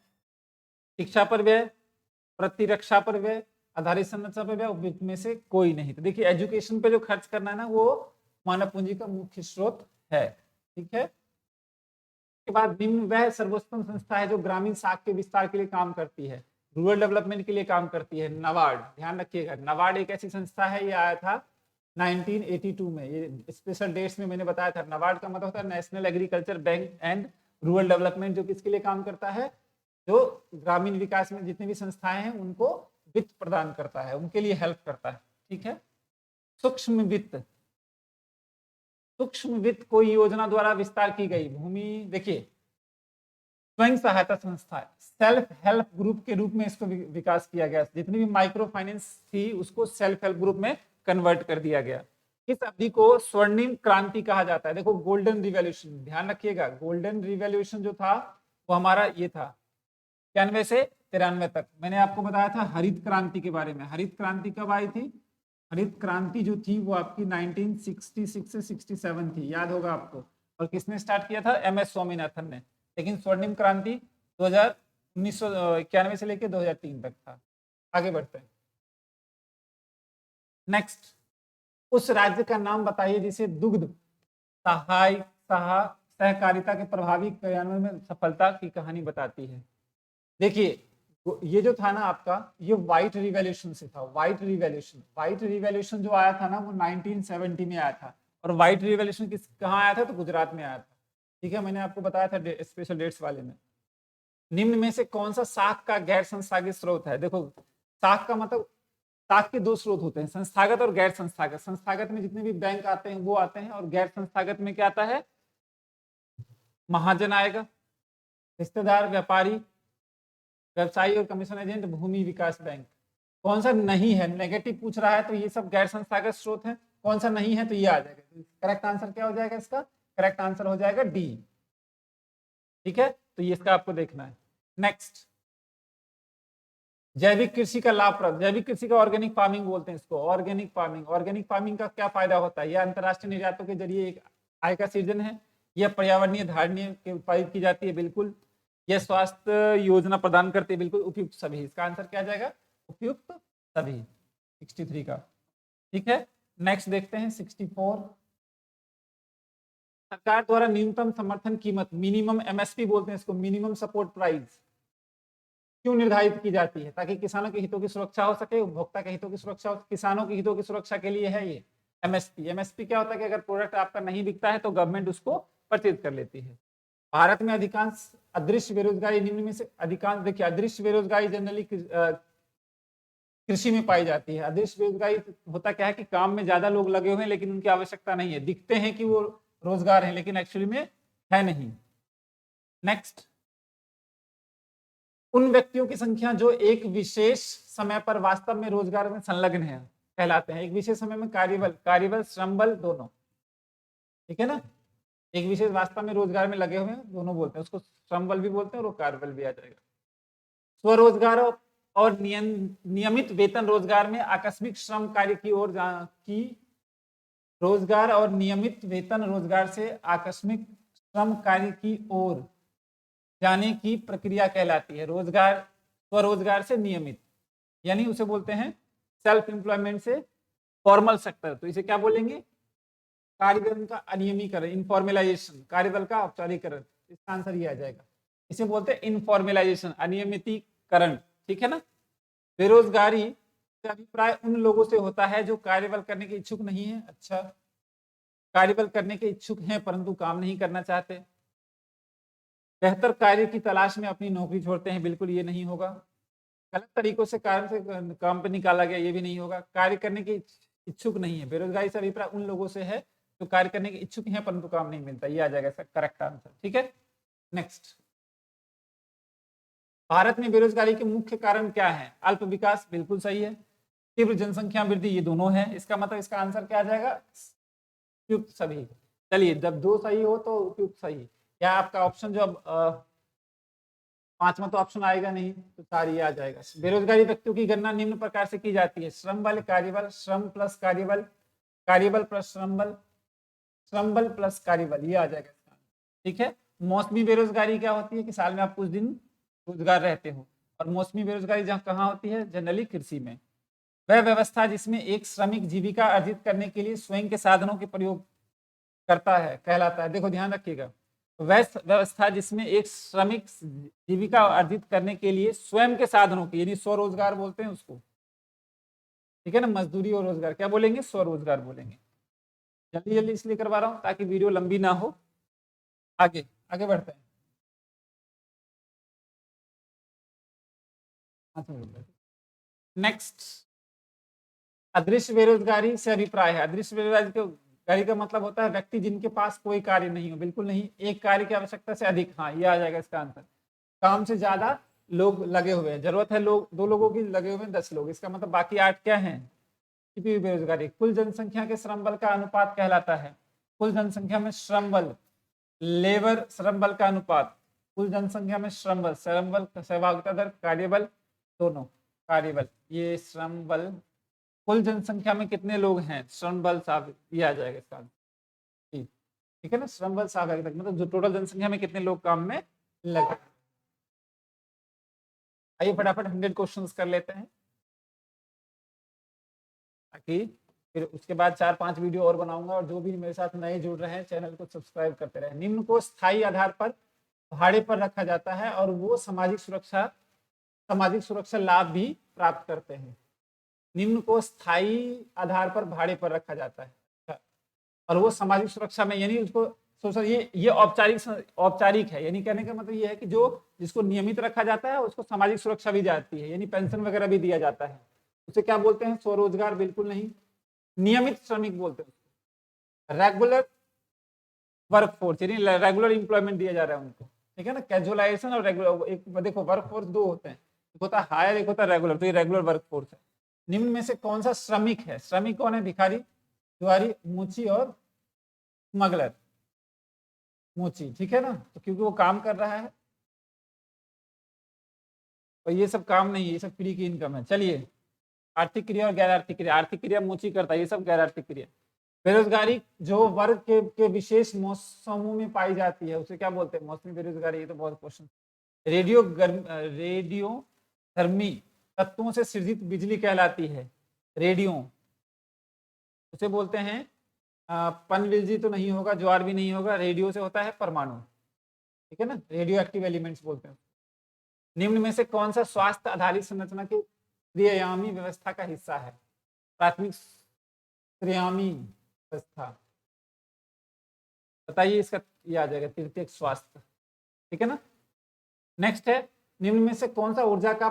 शिक्षा पर व्यय, प्रतिरक्षा पर व्यय, आधारित संरचना पर व्यय, उपयुक्त में से कोई नहीं। तो देखिए एजुकेशन पे जो खर्च करना है ना, वो मानव पूंजी का मुख्य स्रोत है। ठीक है, के बाद निम्न वह सर्वोत्तम संस्था है जो ग्रामीण साख के विस्तार के लिए काम करती है, रूरल डेवलपमेंट के लिए काम करती है, नबार्ड। ध्यान रखिएगा, नबार्ड एक ऐसी संस्था है, ये आया था 1982 में, ये स्पेशल डेट्स में मैंने बताया था। नबार्ड का मतलब होता है national agriculture bank and rural development, जो किसके लिए काम करता है, जो ग्रामीण विकास में जितनी भी संस्थाएं हैं उनको वित्त प्रदान करता है, उनके लिए हेल्प करता है। ठीक है, सूक्ष्म वित्त, सूक्ष्म वित्त कोई योजना द्वारा विस्तार की गई भूमि, देखिए स्वयं सहायता संस्था, सेल्फ हेल्प ग्रुप के रूप में इसको विकास किया गया। जितनी भी माइक्रो फाइनेंस थी उसको सेल्फ हेल्प ग्रुप में कन्वर्ट कर दिया गया। इस अवधि को स्वर्णिम क्रांति कहा जाता है। देखो गोल्डन रिवॉल्यूशन, ध्यान रखिएगा, गोल्डन रिवॉल्यूशन जो था वो हमारा ये था 91 से 93 तक। मैंने आपको बताया था हरित क्रांति के बारे में। हरित क्रांति कब आई थी? हरित क्रांति जो थी वो आपकी 1966 से 67 थी, याद होगा आपको। और किसने स्टार्ट किया था? MS स्वामीनाथन ने। लेकिन स्वर्णिम क्रांति 1991 से लेकर 2003 तक था। आगे बढ़ते हैं। नेक्स्ट, उस राज्य का नाम बताइए जिसे दुग्ध सहकारिता के प्रभावी क्रियान्वयन में सफलता की कहानी बताती है। देखिए ये जो था ना आपका, ये व्हाइट रिवॉल्यूशन से था। व्हाइट रिवॉल्यूशन जो आया था ना वो 1970 में आया था। और व्हाइट रिवॉल्यूशन कहाँ आया था? तो गुजरात में आया था। ठीक है, मैंने आपको बताया था स्पेशल डेट्स वाले में। निम्न में से कौन सा साख का गैर संस्थागत स्रोत है? देखो साख का मतलब, साख के दो स्रोत होते हैं, संस्थागत और गैर संस्थागत। संस्थागत में जितने भी बैंक आते हैं वो आते हैं, और गैर संस्थागत में क्या आता है? महाजन आएगा, रिश्तेदार, व्यापारी, व्यवसायी और कमीशन एजेंट, भूमि विकास बैंक। कौन सा नहीं है? नेगेटिव पूछ रहा है तो ये सब गैर संस्थागत स्रोत है। कौन सा नहीं है? तो ये आ जाएगा। करेक्ट आंसर क्या हो जाएगा इसका? करेक्ट आंसर हो जाएगा डी। ठीक है, तो ये इसका आपको देखना है। नेक्स्ट, जैविक कृषि का लाभप्रद, जैविक कृषि का ऑर्गेनिक फार्मिंग बोलते हैं इसको। ऑर्गेनिक फार्मिंग का क्या फायदा होता है? यह अंतर्राष्ट्रीय निर्यातों के जरिए एक आय का सृजन है। यह पर्यावरणीय धारणीय के उत्पादित की जाती है, बिल्कुल। यह स्वास्थ्य योजना प्रदान करती है, बिल्कुल। उपयुक्त सभी, इसका आंसर क्या जाएगा? उपयुक्त सभी, 63 का। ठीक है, नेक्स्ट देखते हैं 64। सरकार द्वारा न्यूनतम समर्थन कीमत, मिनिमम MSP बोलते हैं इसको, मिनिमम सपोर्ट प्राइस, क्यों निर्धारित की जाती है? ताकि किसानों के हितों की सुरक्षा हो सके, उपभोक्ता के हितों की सुरक्षा हो। किसानों के हितों की सुरक्षा के लिए है ये MSP क्या होता है कि अगर प्रोडक्ट आपका नहीं बिकता है तो गवर्नमेंट उसको परचेज कर लेती है। भारत में अधिकांश अदृश्य बेरोजगारी निम्न में से अधिकांश, देखिए अदृश्य बेरोजगारी जनरली कृषि में पाई जाती है। अदृश्य बेरोजगारी होता क्या है कि काम में ज्यादा लोग लगे हुए हैं लेकिन उनकी आवश्यकता नहीं है, दिखते हैं कि वो रोजगार है लेकिन एक्चुअली में है नहीं। नेक्स्ट, उन व्यक्तियों की संख्या जो एक विशेष समय पर वास्तव में रोजगार में संलग्न है कहलाते हैं। एक विशेष समय में कार्यबल श्रम बल दोनों, ठीक है ना। एक विशेष वास्तव में रोजगार में लगे हुए हैं, दोनों बोलते हैं, उसको श्रम बल भी बोलते हैं और वो कार्यबल भी आ जाएगा। स्वरोजगार और नियमित वेतन रोजगार में आकस्मिक श्रम कार्य की ओर रोजगार और नियमित वेतन रोजगार से आकस्मिक श्रम कार्य की ओर जाने की प्रक्रिया कहलाती है। रोजगार, स्वरोजगार से नियमित, यानी उसे बोलते हैं सेल्फ एम्प्लॉयमेंट से फॉर्मल सेक्टर, तो इसे क्या बोलेंगे? कार्यबल का अनियमीकरण, इनफॉर्मलाइजेशन, कार्यबल का औपचारिकरण, इसका आंसर ये आ जाएगा। इसे बोलते हैं इनफॉर्मलाइजेशन, अनियमितीकरण, ठीक है ना। बेरोजगारी का अभिप्राय उन लोगों से होता है जो कार्यबल करने के इच्छुक नहीं है। अच्छा, कार्यबल करने के इच्छुक हैं परंतु काम नहीं करना चाहते। बेहतर कार्य की तलाश में अपनी नौकरी छोड़ते हैं, बिल्कुल ये नहीं होगा। गलत तरीकों से कार्य से काम पे निकाला गया, ये भी नहीं होगा। कार्य करने के इच्छुक नहीं है, बेरोजगारी से अभिप्राय उन लोगों से है जो कार्य करने के इच्छुक हैं परंतु काम नहीं मिलता, ये आ जाएगा इसका करेक्ट आंसर। ठीक है, नेक्स्ट, भारत में बेरोजगारी के मुख्य कारण क्या है? अल्प विकास, बिल्कुल सही है। तीव्र जनसंख्या वृद्धि, ये दोनों है। इसका मतलब इसका आंसर क्या आ जाएगा? उपयुक्त सभी। चलिए, जब दो सही हो तो उपयुक्त सही, या आपका ऑप्शन जो अब पांचवा तो ऑप्शन आएगा नहीं तो चार ये आ जाएगा। बेरोजगारी व्यक्तियों की गणना निम्न प्रकार से की जाती है: श्रम बल, कार्यबल, श्रम प्लस कार्यबल, कार्यबल प्लस श्रम बल, श्रम बल प्लस कार्यबल, ये आ जाएगा। ठीक है, मौसमी बेरोजगारी क्या होती है कि साल में आप कुछ दिन रोजगार रहते हो, और मौसमी बेरोजगारी जहाँ कहाँ होती है? जनरली कृषि में। वह व्यवस्था जिसमें एक श्रमिक जीविका अर्जित करने के लिए स्वयं के साधनों के प्रयोग करता है कहलाता है। देखो ध्यान रखिएगा, वह व्यवस्था जिसमें एक श्रमिक जीविका अर्जित करने के लिए स्वयं के साधनों की, यानी स्वरोजगार बोलते हैं उसको, ठीक है ना। मजदूरी और रोजगार क्या बोलेंगे? स्वरोजगार बोलेंगे। जल्दी जल्दी इसलिए करवा रहा हूं ताकि वीडियो लंबी ना हो। आगे आगे बढ़ते हैं। नेक्स्ट, अदृश्य बेरोजगारी से अभिप्राय है। अदृश्य बेरोजगारी का मतलब होता है व्यक्ति जिनके पास कोई कार्य नहीं हो, बिल्कुल नहीं, एक कार्य की आवश्यकता से अधिक। हाँ, ये आ जाएगा इसका आंसर। काम से ज्यादा लोग लगे हुए हैं, जरूरत है लोग 2 लोगों की, लगे हुए हैं 10 लोग, इसका मतलब बाकी 8 क्या हैं, छिपी हुई बेरोजगारी। कुल जनसंख्या के श्रम बल का अनुपात कहलाता है, कुल जनसंख्या में श्रम बल, लेबर श्रम बल का अनुपात, कुल जनसंख्या में श्रम बल, सहभागिता दर, कार्यबल, दोनों कार्यबल, ये श्रम बल, कुल जनसंख्या में कितने लोग हैं, श्रम बल साहब ये आ जाएगा इसका, ठीक है ना, श्रम बल सहभागिता मतलब जो टोटल जनसंख्या में कितने लोग काम में लगे। आइए फटाफट 100 क्वेश्चंस कर लेते हैं, ताकि फिर उसके बाद 4-5 वीडियो और बनाऊंगा, और जो भी मेरे साथ नए जुड़ रहे हैं चैनल को सब्सक्राइब करते रहे। निम्न को स्थायी आधार पर भाड़े पर रखा जाता है और वो सामाजिक सुरक्षा लाभ भी प्राप्त करते हैं। निम्न को स्थायी आधार पर भाड़े पर रखा जाता है और वो सामाजिक सुरक्षा में, यानी उसको सोशल, ये औपचारिक है, यानी कहने का मतलब ये है कि जो जिसको नियमित रखा जाता है उसको सामाजिक सुरक्षा भी जाती है, यानी पेंशन वगैरह भी दिया जाता है। उसे क्या बोलते हैं, स्वरोजगार बिल्कुल नहीं, नियमित श्रमिक बोलते हैं, रेगुलर वर्कफोर्स, यानी रेगुलर इंप्लॉयमेंट दिया जा रहा है उनको, ठीक है ना। कैजुअलाइजेशन और रेगुलर, एक देखो वर्कफोर्स 2 होते हैं, एक होता है हायर, एक होता है रेगुलर, तो ये रेगुलर वर्कफोर्स है। निम्न में से कौन सा श्रमिक है, श्रमिक कौन है, भिखारी, जुआरी, मूची और स्मगलर, मूची, ठीक है ना, तो क्योंकि वो काम कर रहा है और ये सब काम नहीं है, ये सब फ्री की इनकम है। चलिए, आर्थिक क्रिया और गैर आर्थिक क्रिया, आर्थिक क्रिया मूची करता है, ये सब गैर आर्थिक क्रिया। बेरोजगारी जो वर्ग के विशेष समूह में पाई जाती है उसे क्या बोलते हैं, मौसमी बेरोजगारी, ये तो बहुत क्वेश्चन। रेडियो धर्मी तत्वों से सृजित बिजली कहलाती है, रेडियो, उसे बोलते हैं पनबिजली तो नहीं होगा, ज्वार भी नहीं होगा, रेडियो से होता है परमाणु, ठीक है ना, रेडियो एक्टिव एलिमेंट्स बोलते हैं। निम्न में से कौन सा स्वास्थ्य आधारित संरचना की त्रियामी व्यवस्था का हिस्सा है, प्राथमिक त्रियामी व्यवस्था, बताइए इसका, ये आ जाएगा तृतीयक स्वास्थ्य, ठीक है ना। नेक्स्ट है, निम्न में से कौन सा ऊर्जा का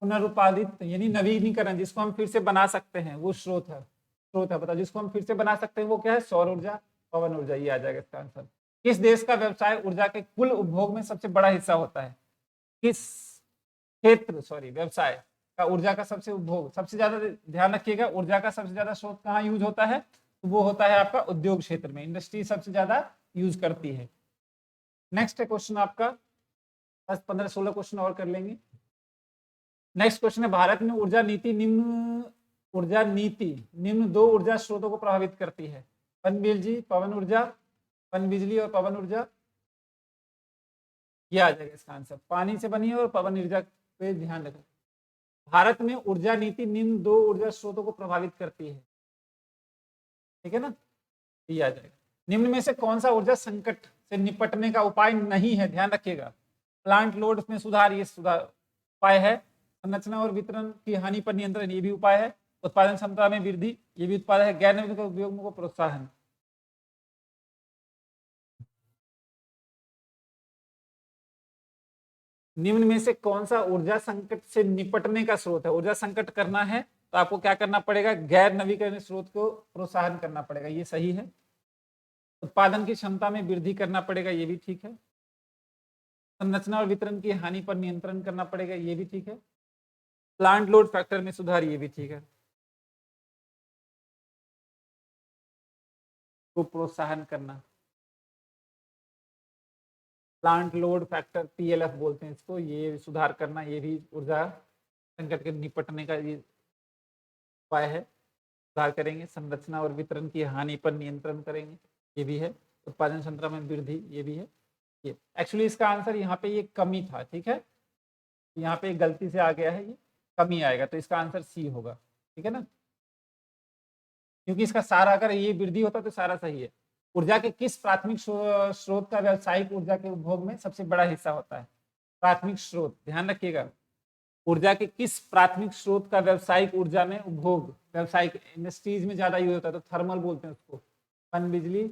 पुनरुत्पादित यानी नवीनीकरण, जिसको हम फिर से बना सकते हैं, वो स्रोत है बताओ, जिसको हम फिर से बना सकते हैं वो क्या है, सौर ऊर्जा, पवन ऊर्जा, ये आ जाएगा इसका आंसर। किस देश का व्यवसाय ऊर्जा के कुल उपभोग में सबसे बड़ा हिस्सा होता है, किस व्यवसाय का ऊर्जा का सबसे उपभोग, सबसे ज्यादा, ध्यान रखिएगा, ऊर्जा का सबसे ज्यादा स्रोत कहाँ यूज होता है, तो वो होता है आपका उद्योग क्षेत्र में, इंडस्ट्री सबसे ज्यादा यूज करती है। नेक्स्ट है क्वेश्चन आपका 10, 15, 16 क्वेश्चन और कर लेंगे। नेक्स्ट क्वेश्चन है, भारत में ऊर्जा नीति निम्न 2 ऊर्जा स्रोतों को प्रभावित करती है, पनबिजली और पवन ऊर्जा, ये आ जाएगा इसका आंसर, पानी से बनी है और पवन ऊर्जा पे ध्यान रखें। भारत में ऊर्जा नीति निम्न 2 ऊर्जा स्रोतों को प्रभावित करती है, ठीक है ना, ये आ जाएगा। निम्न में से कौन सा ऊर्जा संकट से निपटने का उपाय नहीं है, ध्यान रखिएगा, प्लांट लोड में सुधार, ये सुधार उपाय है, संरचना और वितरण की हानि पर नियंत्रण, ये भी उपाय है, उत्पादन क्षमता में वृद्धि, ये भी उत्पाद है, गैर नवीनीकरणीय उपयोग को प्रोत्साहन। निम्न में से कौन सा ऊर्जा संकट से निपटने का स्रोत है, ऊर्जा संकट करना है तो आपको क्या करना पड़ेगा, गैर नवीकरणीय स्रोत को प्रोत्साहन करना पड़ेगा, ये सही है। उत्पादन की क्षमता में वृद्धि करना पड़ेगा, ये भी ठीक है। संरचना और वितरण की हानि पर नियंत्रण करना पड़ेगा, ये भी ठीक है। प्लांट लोड फैक्टर में सुधार, ये भी ठीक है। को प्रोत्साहन करना, प्लांट लोड फैक्टर पीएलएफ बोलते हैं इसको, ये सुधार करना, ये भी ऊर्जा संकट के निपटने का ये उपाय है, सुधार करेंगे। संरचना और वितरण की हानि पर नियंत्रण करेंगे, ये भी है। उत्पादन क्षमता में वृद्धि, ये भी है। ये एक्चुअली इसका आंसर यहाँ पे ये कमी था, ठीक है, यहाँ पे गलती से आ गया है, ये कमी आएगा, तो इसका आंसर सी होगा, ठीक है ना, क्योंकि इसका सारा अगर ये वृद्धि होता तो सारा सही है। ऊर्जा के किस प्राथमिक स्रोत का व्यावसायिक ऊर्जा के उपभोग में सबसे बड़ा हिस्सा होता है, प्राथमिक स्रोत, ध्यान रखिएगा, ऊर्जा के किस प्राथमिक स्रोत का व्यावसायिक ऊर्जा में उपभोग, व्यावसायिक इंडस्ट्रीज में ज्यादा यूज होता है, तो थर्मल बोलते हैं उसको, पन बिजली,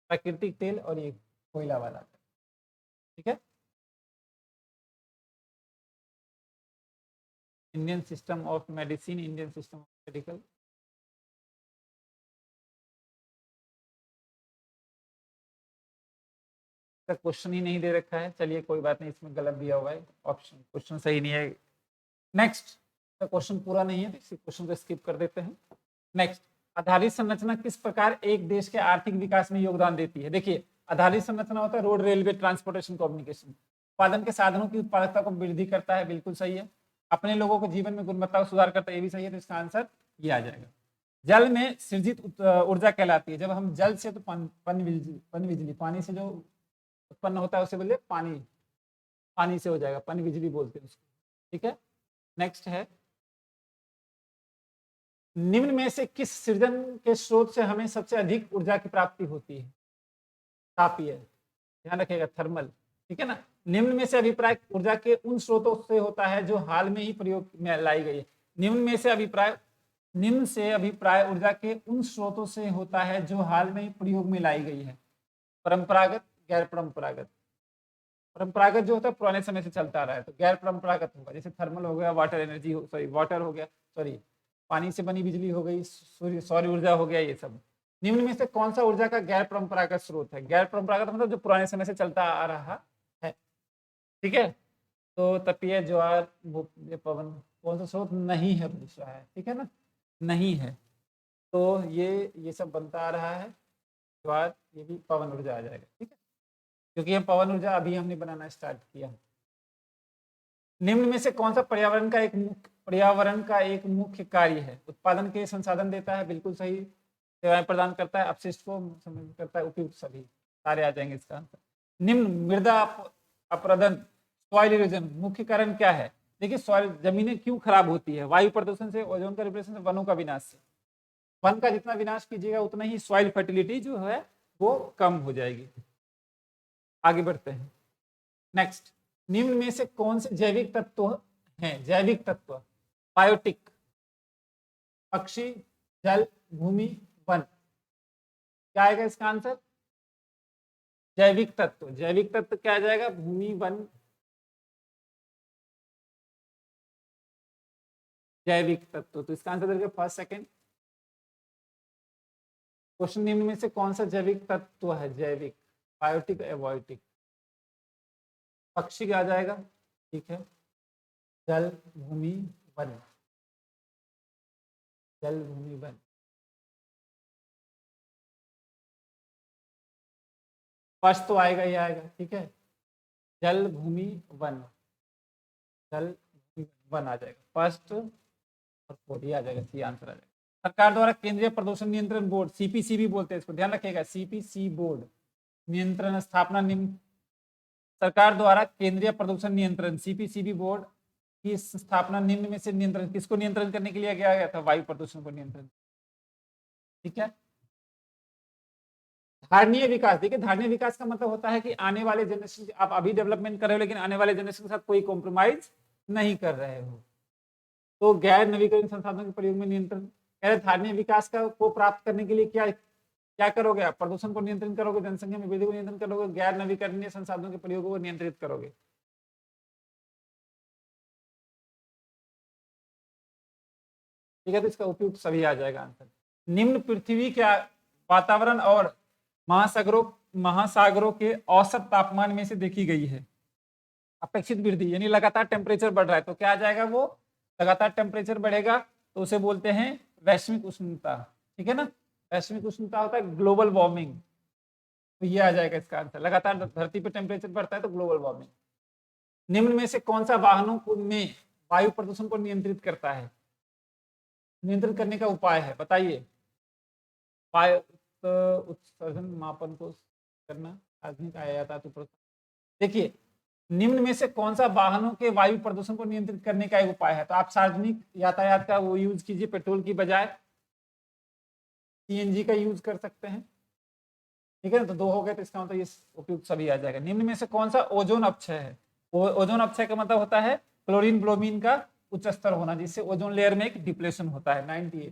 प्राकृतिक तेल और ये कोयला वाला, ठीक है। Indian system of medicine, Indian system of medical, तक क्वेश्चन ही नहीं दे रखा है, चलिए कोई बात नहीं, इसमें गलत दिया हुआ है ऑप्शन, क्वेश्चन सही नहीं है। नेक्स्ट, क्वेश्चन पूरा नहीं है तो इसी क्वेश्चन को स्किप कर देते हैं। नेक्स्ट, आधारित संरचना किस प्रकार एक देश के आर्थिक विकास में योगदान देती है। देखिए, आधारित संरचना होता है रोड, रेलवे, ट्रांसपोर्टेशन, कम्युनिकेशन। उत्पादन के साधनों की उत्पादकता को वृद्धि करता है, बिल्कुल सही है। अपने लोगों को जीवन में गुणवत्ता को सुधार करता है, ये भी सही है, तो इसका आंसर ये आ जाएगा। जल में सृजित ऊर्जा कहलाती है, जब हम जल से तो पन बिजली, पानी से जो उत्पन्न होता है उसे बोलिए पानी, पानी से हो जाएगा, पन बिजली बोलते हैं उसको, ठीक है। नेक्स्ट है, निम्न में से किस सृजन के स्रोत से हमें सबसे अधिक ऊर्जा की प्राप्ति होती है। तापीय, ध्यान रखिएगा, थर्मल, ठीक है ना। निम्न में से अभिप्राय ऊर्जा के उन स्रोतों से होता है जो हाल में ही प्रयोग में लाई गई है। निम्न से अभिप्राय ऊर्जा के उन स्रोतों से होता है जो हाल में ही प्रयोग में लाई गई है। परंपरागत, गैर परंपरागत। परंपरागत जो होता है पुराने समय से चलता आ रहा है, तो गैर परंपरागत होगा, जैसे थर्मल हो गया, वाटर एनर्जी वाटर हो गया, पानी से बनी बिजली हो गई, सौर ऊर्जा हो गया, ये सब। निम्न में से कौन सा ऊर्जा का गैर परंपरागत स्रोत है। गैर परंपरागत मतलब जो पुराने समय से चलता आ रहा है, ठीक है। तो तपीय, ज्वार, पवन, कौन सा स्रोत नहीं है, पूछा है, ठीक है ना, नहीं है, तो ये सब बनता आ रहा है। ज्वार, ये भी पवन ऊर्जा आ जाएगा, ठीक है, क्योंकि हम पवन ऊर्जा अभी हमने बनाना स्टार्ट किया। निम्न में से कौन सा पर्यावरण का एक मुख्य कार्य है। उत्पादन के संसाधन देता है, बिल्कुल सही। सेवाएं प्रदान करता है, अपशिष्ट को करता है उपयुक्त, सभी सारे आ जाएंगे इसका आंसर। निम्न मृदा अपरदन, सॉइल इरोजन मुख्य कारण क्या है। देखिए, सॉइल, जमीनें क्यों खराब होती है, वायु प्रदूषण से, ओजोन का डिप्लेशन से, वनों का विनाश से। वन का जितना विनाश कीजिएगा उतना ही सॉइल फर्टिलिटी जो है वो कम हो जाएगी। आगे बढ़ते हैं। नेक्स्ट, निम्न में से कौन से जैविक तत्व हैं, जैविक तत्व, बायोटिक, पक्षी, जल, भूमि, वन, क्या आएगा इसका आंसर। जैविक तत्व, जैविक तत्व क्या आ जाएगा, भूमि, वन, जैविक तत्व, तो इसका आंसर देखिए फर्स्ट सेकंड क्वेश्चन, निम्न में से कौन सा जैविक तत्व है, जैविक, बायोटिक, एबायोटिक, पक्षी आ जाएगा, ठीक है, जल, भूमि, वन, जल, भूमि, वन, फर्स्ट तो आएगा ही आएगा, ठीक है, जल, भूमि, वन, जल, भूमि, वन आ जाएगा फर्स्ट, और फोर्थ आ जाएगा, सी आंसर आ जाएगा। सरकार द्वारा केंद्रीय प्रदूषण नियंत्रण बोर्ड, सीपीसीबी बोलते हैं इसको, ध्यान रखिएगा, सीपीसी बोर्ड, नियंत्रण स्थापना निम्न। सरकार द्वारा केंद्रीय प्रदूषण नियंत्रण, सीपीसीबी बोर्ड की स्थापना निम्न में से नियंत्रण, किसको नियंत्रण करने के लिए किया गया था, वायु प्रदूषण को नियंत्रण, ठीक है। धारणीय विकास, देखिए धारणीय विकास का मतलब होता है कि आने वाले जनरेशन, आप अभी डेवलपमेंट कर रहे हो लेकिन आने वाले जनरेशन के साथ कोई कॉम्प्रोमाइज नहीं कर रहे हो, तो गैर नवीकरणीय संसाधनों के प्रयोग में नियंत्रण। धारणीय विकास को प्राप्त करने के लिए क्या क्या करोगे आप, प्रदूषण को नियंत्रित करोगे, जनसंख्या में वृद्धि को नियंत्रित करोगे, गैर नवीकरणीय संसाधनों के प्रयोग को नियंत्रित करोगे, ठीक है, तो इसका उपयुक्त सभी आ जाएगा आंसर। निम्न पृथ्वी के वातावरण और महासागरों के औसत तापमान में से देखी गई है अपेक्षित वृद्धि, यानी लगातार टेम्परेचर बढ़ रहा है, तो क्या आ जाएगा, वो लगातार टेम्परेचर बढ़ेगा तो उसे बोलते हैं वैश्विक उष्णता, ठीक है ना। वैश्विक उष्णता होता है ग्लोबल वार्मिंग, तो ये आ जाएगा इसका आंसर, लगातार धरती पे टेम्परेचर बढ़ता है तो ग्लोबल वार्मिंग। निम्न में से कौन सा वाहनों में वायु प्रदूषण को नियंत्रित करता है, नियंत्रित करने का उपाय है, बताइए। वायु उत्सर्जन मापन को करना, आधुनिक आयात, देखिए निम्न में से कौन सा वाहनों के वायु प्रदूषण को नियंत्रित करने का एक उपाय है, तो आप सार्वजनिक यातायात का वो यूज कीजिए, पेट्रोल की बजाय सीएनजी का यूज कर सकते हैं, ठीक है ना, तो दो हो गए, तो इसका मतलब ये उपयुक्त सभी आ जाएगा। निम्न में से कौन सा ओजोन अपक्षय है, ओजोन अपक्षय का मतलब होता है क्लोरीन ब्रोमीन का उच्च स्तर होना, जिससे ओजोन लेयर में एक डिप्लेशन होता है, 98,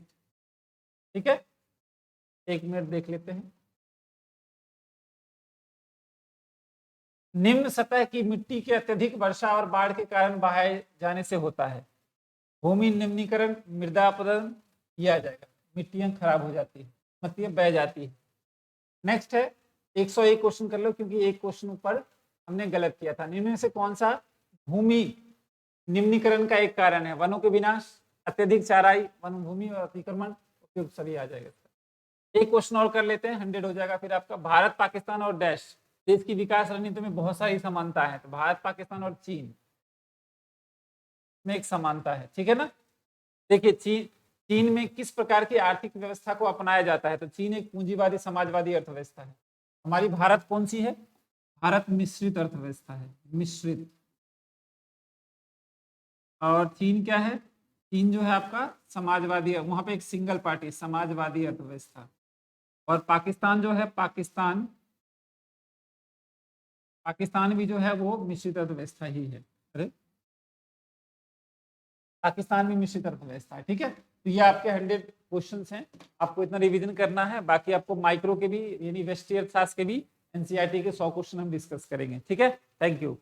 ठीक है, एक मिनट देख लेते हैं। निम्न सतह की मिट्टी के अत्यधिक वर्षा और बाढ़ के कारण बहाए जाने से होता है, भूमि निम्नीकरण, मृदा अपरदन, यह आ जाएगा, मिट्टियां खराब हो जाती है, मतलब बह जाती है। नेक्स्ट है, 101 क्वेश्चन कर लो, क्योंकि एक क्वेश्चन ऊपर हमने गलत किया था। निम्न में से कौन सा भूमि निम्नीकरण का एक कारण है? वनों के विनाश, अत्यधिक चाराई, वन भूमि और अतिक्रमण, उपयुक्त सभी आ जाएगा। एक क्वेश्चन और कर लेते हैं, 100 हो जाएगा फिर आपका। भारत, पाकिस्तान और डैश देश की विकास रणनीति में बहुत सारी समानता है। तो भारत, पाकिस्तान और चीन में एक समानता है, ठीक है ना। देखिए चीन में किस प्रकार की आर्थिक व्यवस्था को अपनाया जाता है? तो चीन एक पूंजीवादी समाजवादी अर्थव्यवस्था है। हमारी भारत कौन सी है? भारत मिश्रित अर्थव्यवस्था है, मिश्रित। और चीन क्या है? चीन जो है आपका समाजवादी, वहां पे एक सिंगल पार्टी, समाजवादी अर्थव्यवस्था। और पाकिस्तान जो है, पाकिस्तान भी जो है वो मिश्रित अर्थव्यवस्था ही है। अरे पाकिस्तान भी मिश्रित अर्थव्यवस्था है, ठीक है। तो ये आपके 100 क्वेश्चंस हैं, आपको इतना रिवीजन करना है। बाकी आपको माइक्रो के भी यानी व्यष्टि अर्थशास्त्र के भी एनसीईआरटी के 100 क्वेश्चन हम डिस्कस करेंगे, ठीक है। Thank you.